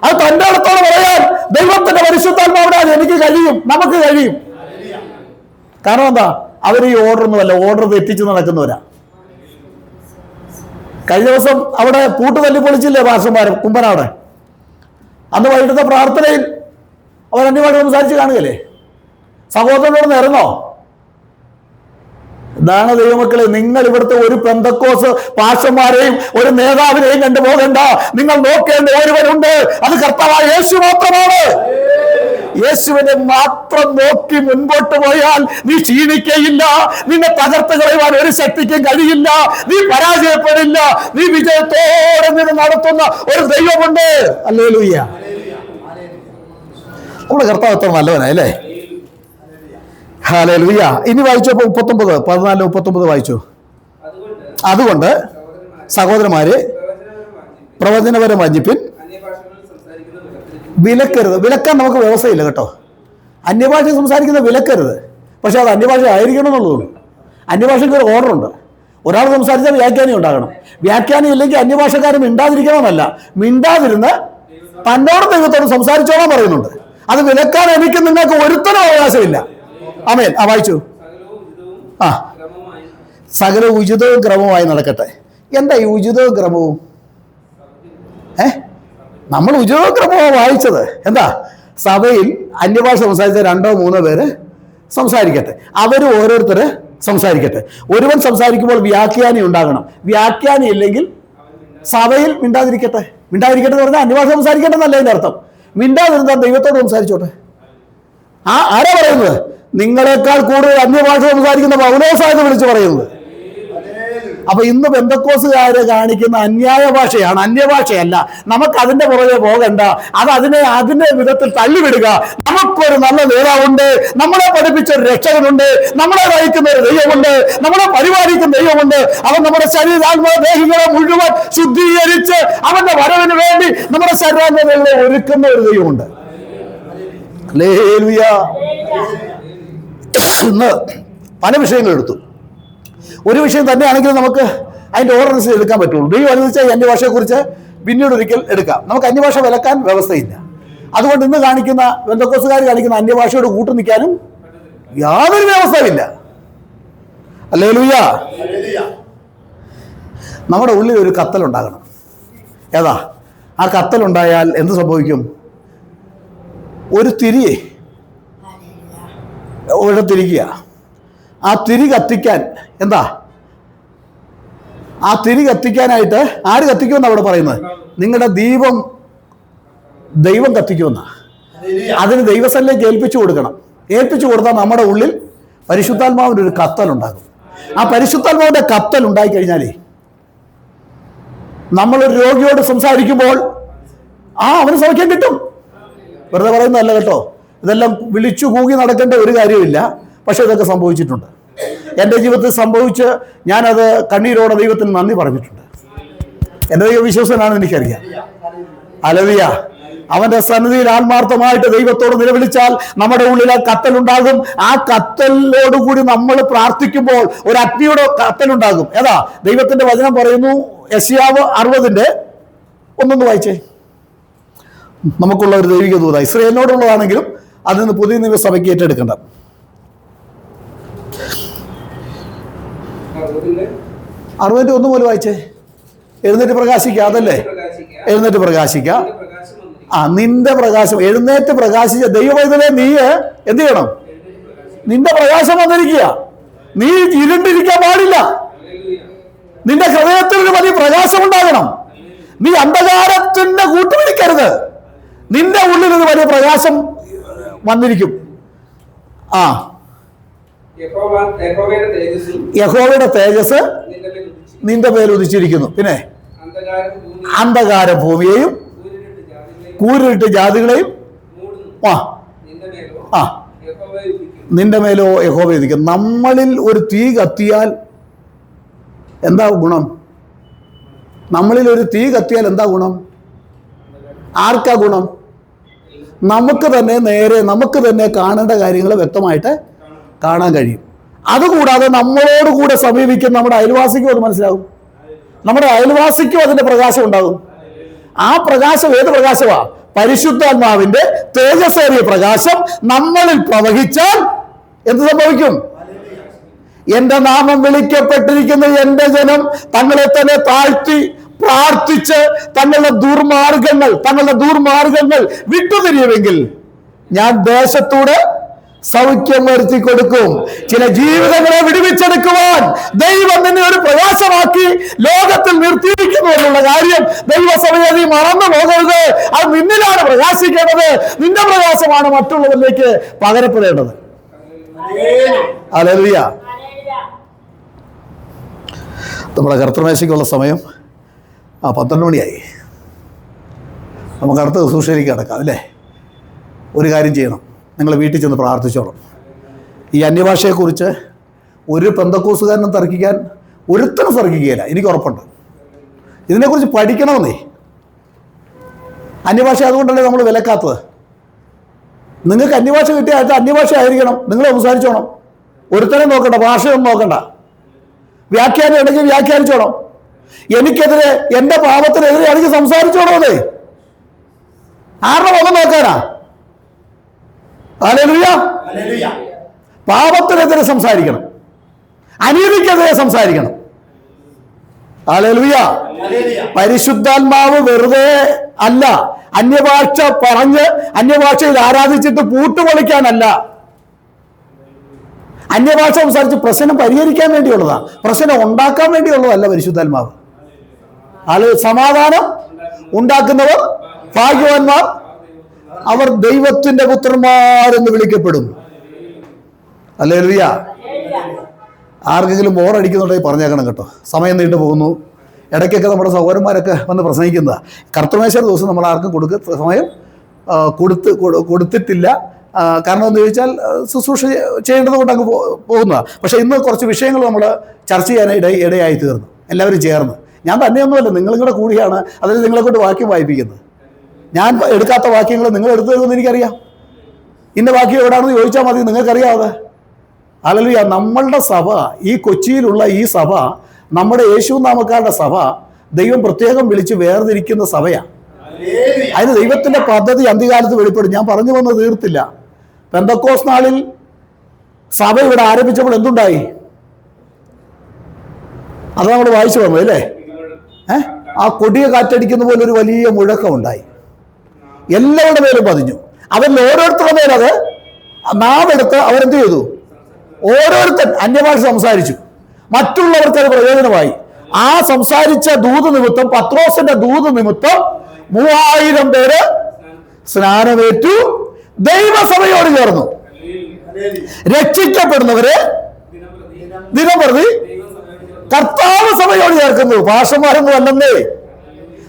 അത് തന്റെ അടുത്തോളം പറയാൻ ദൈവത്തിന്റെ പരിശുദ്ധാത്മാവിനാൽ എനിക്ക് കഴിയും, നമുക്ക് കഴിയും. കാരണം എന്താ? അവർ ഈ ഓർഡറൊന്നുമല്ല, ഓർഡർ തെറ്റിച്ച് നടക്കുന്നവരാ. കഴിഞ്ഞ ദിവസം അവിടെ പൂട്ട് തല്ലി പൊളിച്ചില്ലേ പാസ്റ്റർമാരും കുമ്പനാവിടെ? അന്ന് വൈകിട്ടത്തെ പ്രാർത്ഥനയിൽ അവർ അന്യഭാഷ സംസാരിച്ച് കാണുകയല്ലേ? സഹോദരനോട് നേർന്നോ? ഇതാണ് ദൈവമക്കളെ, നിങ്ങൾ ഇവിടുത്തെ ഒരു പെന്തക്കോസ് പാസ്റ്റർമാരെയും ഒരു നേതാവിനെയും കണ്ടുപോകണ്ട. നിങ്ങൾ നോക്കേണ്ട ഒരുവനുണ്ട്, അത് കർത്താവായ യേശു മാത്രമാണ്. യേശുവിനെ മാത്രം നോക്കി മുൻപോട്ട് പോയാൽ നീ ക്ഷീണിക്കയില്ല, നിന്നെ തകർത്ത് കളയുവാൻ ഒരു ശക്തിക്കും കഴിയില്ല, നീ പരാജയപ്പെടില്ല. നീ വിജയത്തോടെ നിന്ന് നടത്തുന്ന ഒരു ദൈവമുണ്ട്. ഹല്ലേലൂയ. നമ്മുടെ കർത്താവ് എത്ര നല്ലവനല്ലേ? ഹല്ലേലൂയ. ഇനി വായിച്ചപ്പോ 14:39 വായിച്ചു. അതുകൊണ്ട് സഹോദരന്മാരെ, പ്രവചനപരം വാഞ്ചിപ്പിൻ. വിലക്കരുത്. വിലക്കാൻ നമുക്ക് വ്യവസ്ഥയില്ല കേട്ടോ. അന്യഭാഷ സംസാരിക്കുന്നത് വിലക്കരുത്. പക്ഷെ അത് അന്യഭാഷ ആയിരിക്കണം എന്നുള്ളതുള്ളൂ. അന്യഭാഷയ്ക്ക് ഒരു ഓർഡറുണ്ട്. ഒരാൾ സംസാരിച്ചാൽ വ്യാഖ്യാനം ഉണ്ടാകണം. വ്യാഖ്യാനം ഇല്ലെങ്കിൽ അന്യഭാഷക്കാരും മിണ്ടാതിരിക്കണമെന്നല്ല, മിണ്ടാതിരുന്ന് തന്നോടും ദൈവത്തോടും സംസാരിച്ചോളാൻ പറയുന്നുണ്ട്. അത് വിലക്കാൻ എനിക്ക് നിങ്ങൾക്ക് ഒരുത്തരം അവകാശമില്ല. ആമേൻ. വായിച്ചു. സകല ഉചിതവും ക്രമവുമായി നടക്കട്ടെ. എന്താ ഈ ഉചിതവും ക്രമവും? നമ്മൾ ഉചിതവും ക്രമവും വായിച്ചത് എന്താ? സഭയിൽ അന്യഭാഷ സംസാരിച്ച 2-3 പേര് സംസാരിക്കട്ടെ, അവർ ഓരോരുത്തര് സംസാരിക്കട്ടെ. ഒരുവൻ സംസാരിക്കുമ്പോൾ വ്യാഖ്യാനി ഉണ്ടാകണം. വ്യാഖ്യാനി ഇല്ലെങ്കിൽ സഭയിൽ മിണ്ടാതിരിക്കട്ടെ. മിണ്ടാതിരിക്കട്ടെ എന്ന് പറഞ്ഞാൽ അന്യഭാഷ സംസാരിക്കട്ടെന്നല്ല അതിൻ്റെ അർത്ഥം. മിണ്ടാതിരുന്നാൽ ദൈവത്തോട് സംസാരിച്ചോട്ടെ. ആരാ പറയുന്നത്? നിങ്ങളെക്കാൾ കൂടുതൽ അന്യഭാഷ സംസാരിക്കുന്ന പൗലോസാണ് വിളിച്ച് പറയുന്നത്. അപ്പൊ ഇന്ന് പെന്തക്കോസുകാര് കാണിക്കുന്ന അന്യായ ഭാഷയാണ്, അന്യഭാഷയല്ല. നമുക്ക് അതിന്റെ പുറകെ പോകണ്ട. അതിന്റെ വിധത്തിൽ തള്ളിവിടുക. നമുക്കൊരു നല്ല നേതാവുണ്ട്, നമ്മളെ പഠിപ്പിച്ച ഒരു രക്ഷകനുണ്ട്, നമ്മളെ നയിക്കുന്ന ഒരു ദൈവമുണ്ട്, നമ്മളെ പരിപാലിക്കുന്ന ദൈവമുണ്ട്. അവൻ നമ്മുടെ ശരീരാത്മദേഹികളെ മുഴുവൻ ശുദ്ധീകരിച്ച് അവന്റെ വരവിന് വേണ്ടി നമ്മുടെ ശരീരാത്മദേഹികളെ ഒരുക്കുന്ന ഒരു ദൈവമുണ്ട്. ഹല്ലേലൂയ. ഇന്ന് പല വിഷയങ്ങൾ എടുത്തു. ഒരു വിഷയം തന്നെയാണെങ്കിലും നമുക്ക് അതിൻ്റെ ഓർഡർ എടുക്കാൻ പറ്റുള്ളൂ. ദൈവം അനുവദിച്ചാൽ ഈ അന്യഭാഷയെക്കുറിച്ച് പിന്നീട് ഒരിക്കൽ എടുക്കാം. നമുക്ക് അന്യഭാഷ വിലക്കാൻ വ്യവസ്ഥയില്ല. അതുകൊണ്ട് ഇന്ന് കാണിക്കുന്ന പെന്തക്കോസ്തുകാർ കാണിക്കുന്ന അന്യഭാഷയോട് കൂട്ടു നിൽക്കാനും യാതൊരു വ്യവസ്ഥയില്ല. ഹല്ലേലൂയ. നമ്മുടെ ഉള്ളിൽ ഒരു കത്തലുണ്ടാകണം. ഏതാ ആ കത്തലുണ്ടായാൽ എന്ത് സംഭവിക്കും? ഒരു തിരിയെ ഇവിടെ തിരിക്കുക. ആ തിരി കത്തിക്കാൻ എന്താ? ആ തിരി കത്തിക്കാനായിട്ട് ആര് കത്തിക്കുമെന്നാണ് അവിടെ പറയുന്നത്? നിങ്ങളുടെ ദൈവം കത്തിക്കുമെന്നാ. അതിന് ദൈവസന്നിധിയിലേക്ക് ഏൽപ്പിച്ചു കൊടുക്കണം. ഏൽപ്പിച്ചു കൊടുത്താൽ നമ്മുടെ ഉള്ളിൽ പരിശുദ്ധാത്മാവിൻ്റെ ഒരു കത്തലുണ്ടാകും. ആ പരിശുദ്ധാത്മാവിൻ്റെ കത്തൽ ഉണ്ടായിക്കഴിഞ്ഞാലേ നമ്മളൊരു രോഗിയോട് സംസാരിക്കുമ്പോൾ അവന് സൗഖ്യം കിട്ടും. വെറുതെ പറയുന്നതല്ല കേട്ടോ. ഇതെല്ലാം വിളിച്ചു കൂകി നടക്കേണ്ട ഒരു കാര്യമില്ല. പക്ഷെ ഇതൊക്കെ സംഭവിച്ചിട്ടുണ്ട്. എൻ്റെ ജീവിതത്തിൽ സംഭവിച്ച് ഞാനത് കണ്ണീരോടെ ദൈവത്തിന് നന്ദി പറഞ്ഞിട്ടുണ്ട്. എൻ്റെ ദൈവവിശ്വാസനാണ്, എനിക്കറിയാം. ഹല്ലേലൂയ. അവന്റെ സന്നിധിയിൽ ആത്മാർത്ഥമായിട്ട് ദൈവത്തോട് നിലവിളിച്ചാൽ നമ്മുടെ ഉള്ളിൽ കത്തലുണ്ടാകും. ആ കത്തലോടുകൂടി നമ്മൾ പ്രാർത്ഥിക്കുമ്പോൾ ഒരു അഗ്നിയുടെ കത്തലുണ്ടാകും. ഏതാ? ദൈവത്തിന്റെ വചനം പറയുന്നു, യെശയ്യാവ് 60 ഒന്നൊന്ന് വായിച്ചേ. നമുക്കുള്ള ഒരു ദൈവിക ദൂത, ഇസ്രായേലിനോടുള്ളതാണെങ്കിലും അതിൽ നിന്ന് പുതിയ നിയമസഭയ്ക്ക് ഏറ്റെടുക്കേണ്ട. 61 പോലെ വായിച്ചേ. എഴുന്നേറ്റ് പ്രകാശിക്കുക. അതല്ലേ? എഴുന്നേറ്റ് പ്രകാശിക്കുക. നിന്റെ പ്രകാശം, എഴുന്നേറ്റ് പ്രകാശിച്ച ദൈവവൈതലേ, നീ എന്ത് ചെയ്യണം? നിന്റെ പ്രകാശം വന്നിരിക്കുക. നീ ഇരുണ്ടിരിക്കാൻ പാടില്ല. നിന്റെ ഹൃദയത്തിൽ ഒരു വലിയ പ്രകാശം ഉണ്ടാകണം. നീ അന്ധകാരത്തിന്റെ കൂട്ടുപിടിക്കരുത്. നിന്റെ ഉള്ളിൽ ഒരു വലിയ പ്രകാശം വന്നിരിക്കും. യഹോവയുടെ തേജസ് നിന്റെ മേൽ ഉദിച്ചിരിക്കുന്നു. പിന്നെ അന്ധകാര ഭൂമിയെയും കൂരിട്ട് ജാതികളെയും നിന്റെ മേലോ യഹോവ ഉദിക്കും. നമ്മളിൽ ഒരു തീ കത്തിയാൽ എന്താ ഗുണം? നമ്മളിൽ ഒരു തീ കത്തിയാൽ എന്താ ഗുണം? ആർക്കാ ഗുണം? നമുക്ക് തന്നെ നേരെ, നമുക്ക് തന്നെ കാണേണ്ട കാര്യങ്ങൾ വ്യക്തമായിട്ട് കാണാൻ കഴിയും. അതുകൂടാതെ നമ്മളോട് കൂടെ സമീപിക്കുന്ന നമ്മുടെ അയൽവാസിക്കും അത് മനസ്സിലാകും. നമ്മുടെ അയൽവാസിക്കും അതിന്റെ പ്രകാശം ഉണ്ടാകും. ആ പ്രകാശം ഏത് പ്രകാശമാ? പരിശുദ്ധാത്മാവിന്റെ തേജസ്സേറിയ പ്രകാശം നമ്മളിൽ പ്രവഹിച്ചാൽ എന്ത് സംഭവിക്കും? എന്റെ നാമം വിളിക്കപ്പെട്ടിരിക്കുന്ന എന്റെ ജനം തങ്ങളെ തന്നെ താഴ്ത്തി പ്രാർത്ഥിച്ച് തങ്ങളുടെ ദുർമാർഗങ്ങൾ വിട്ടുതിരിയുമെങ്കിൽ ഞാൻ ദേശത്തൂടെ സൗഖ്യം വരുത്തി കൊടുക്കും. ചില ജീവിതങ്ങളെ വിടുവിച്ചെടുക്കുവാൻ ദൈവം നിന്നെ ഒരു പ്രകാശമാക്കി ലോകത്തിൽ നിർത്തിയിരിക്കുന്നു എന്നുള്ള കാര്യം ദൈവസഭയെ നീ മറന്നു പോകരുത്. അത് നിന്നിലാണ് പ്രകാശിക്കേണ്ടത്. നിന്റെ പ്രകാശമാണ് മറ്റുള്ളവരിലേക്ക് പകരപ്പെടേണ്ടത്. ഹല്ലേലൂയ. നമ്മുടെ കർത്തൃമേശയ്ക്കുള്ള സമയം 12 മണിയായി. നമുക്ക് അടുത്ത ശുശ്രൂഷയിലേക്ക് കിടക്കാം അല്ലേ? ഒരു കാര്യം ചെയ്യണം, നിങ്ങൾ വീട്ടിൽ ചെന്ന് പ്രാർത്ഥിച്ചോളാം. ഈ അന്യഭാഷയെക്കുറിച്ച് ഒരു പെന്തക്കോസുകാരനും തർക്കിക്കാൻ ഒരുത്തനും തർക്കിക്കുകയില്ല, എനിക്ക് ഉറപ്പുണ്ട്. ഇതിനെക്കുറിച്ച് പഠിക്കണമെന്നേ. അന്യഭാഷ അതുകൊണ്ടല്ലേ നമ്മൾ വിലക്കാത്തത്. നിങ്ങൾക്ക് അന്യഭാഷ കിട്ടിയാൽ അന്യഭാഷ ആയിരിക്കണം, നിങ്ങൾ സംസാരിച്ചോണം. ഒരുത്തനെ നോക്കണ്ട, ഭാഷയൊന്നും നോക്കണ്ട. വ്യാഖ്യാനം ഉണ്ടെങ്കിൽ വ്യാഖ്യാനിച്ചോണം. എനിക്കെതിരെ, എൻ്റെ പാപത്തിനെതിരെ എനിക്ക് സംസാരിച്ചോണോ? അതെ, ആരുടെ മുഖം നോക്കാനാ? ഹല്ലേലൂയ. പാപത്തിനെതിരെ സംസാരിക്കണം, അനീതിക്കെതിരെ സംസാരിക്കണം. ഹല്ലേലൂയ. പരിശുദ്ധാത്മാവ് വെറുതെ അല്ല, അന്യഭാഷ പറഞ്ഞ് അന്യഭാഷയിൽ ആരാധിച്ചിട്ട് പൂട്ടുപൊളിക്കാനല്ല. അന്യഭാഷ സംസാരിച്ച് പ്രശ്നം പരിഹരിക്കാൻ വേണ്ടിയുള്ളതാ, പ്രശ്നം ഉണ്ടാക്കാൻ വേണ്ടിയുള്ളതല്ല പരിശുദ്ധാത്മാവ്. സമാധാനം ഉണ്ടാക്കുന്നവർ ഭാഗ്യവാന്മാർ, അവർ ദൈവത്തിന്റെ പുത്രന്മാരെന്ന് വിളിക്കപ്പെടും. ഹല്ലേലൂയ. ആർക്കെങ്കിലും ബോറടിക്കുന്നുണ്ടെങ്കിൽ പറഞ്ഞേക്കണം കേട്ടോ. സമയം നീണ്ടു പോകുന്നു. ഇടയ്ക്കൊക്കെ നമ്മുടെ സഹോദരന്മാരൊക്കെ വന്ന് പ്രസംഗിക്കുന്നതാണ്. കർത്തൃമേശയുടെ ദിവസം നമ്മൾ ആർക്കും സമയം കൊടുത്തിട്ടില്ല. കാരണം എന്ന് ചോദിച്ചാൽ ശുശ്രൂഷ ചെയ്യേണ്ടത് കൊണ്ട് അങ്ങ് പോകുന്നതാണ്. പക്ഷേ ഇന്ന് കുറച്ച് വിഷയങ്ങൾ നമ്മൾ ചർച്ച ചെയ്യാൻ ഇടയായി തീർന്നു, എല്ലാവരും ചേർന്ന്. ഞാൻ തന്നെയൊന്നുമല്ല, നിങ്ങളും കൂടെ കൂടിയാണ് അതിൽ നിങ്ങളെ കൊണ്ട് വാക്യം വായിപ്പിക്കുന്നത്. ഞാൻ എടുക്കാത്ത വാക്യങ്ങൾ നിങ്ങൾ എടുത്തു തരുമെന്ന് എനിക്കറിയാം. ഇന്ന വാക്യം എവിടെയാണെന്ന് ചോദിച്ചാൽ മതി, നിങ്ങൾക്കറിയാതെ. ഹല്ലേലൂയ. നമ്മളുടെ സഭ, ഈ കൊച്ചിയിലുള്ള ഈ സഭ, നമ്മുടെ യേശു നാമക്കാരുടെ സഭ ദൈവം പ്രത്യേകം വിളിച്ച് വേർതിരിക്കുന്ന സഭയാണ്. അതിന് ദൈവത്തിന്റെ പദ്ധതി അന്ത്യകാലത്ത് വെളിപ്പെടും. ഞാൻ പറഞ്ഞു വന്ന് തീർത്തില്ല. പെന്തക്കോസ് നാളിൽ സഭ ഇവിടെ ആരംഭിച്ചപ്പോൾ എന്തുണ്ടായി? അത് നമ്മൾ വായിച്ചു വന്നത് അല്ലേ? ആ കൊടിയ കാറ്റടിക്കുന്ന പോലെ ഒരു വലിയ മുഴക്കമുണ്ടായി, എല്ലാവരുടെ മേലും പതിഞ്ഞു. അവരിൽ ഓരോരുത്തരുടെ മേലത് നാവെടുത്ത് അവരെന്ത് ചെയ്തു? ഓരോരുത്തൻ അന്യഭാഷ സംസാരിച്ചു. മറ്റുള്ളവർക്ക് അത് പ്രയോജനമായി. ആ സംസാരിച്ച ദൂത് നിമിത്തം, പത്രോസിന്റെ ദൂത് നിമിത്തം 3000 പേര് സ്നാനമേറ്റു, ദൈവസഭയോട് ചേർന്നു. രക്ഷിക്കപ്പെടുന്നവരെ ദിനംപ്രതി കർത്താവ് സഭയോട് ചേർക്കുന്നു. ഭാഷമാരൊന്നും അല്ലെന്നേ.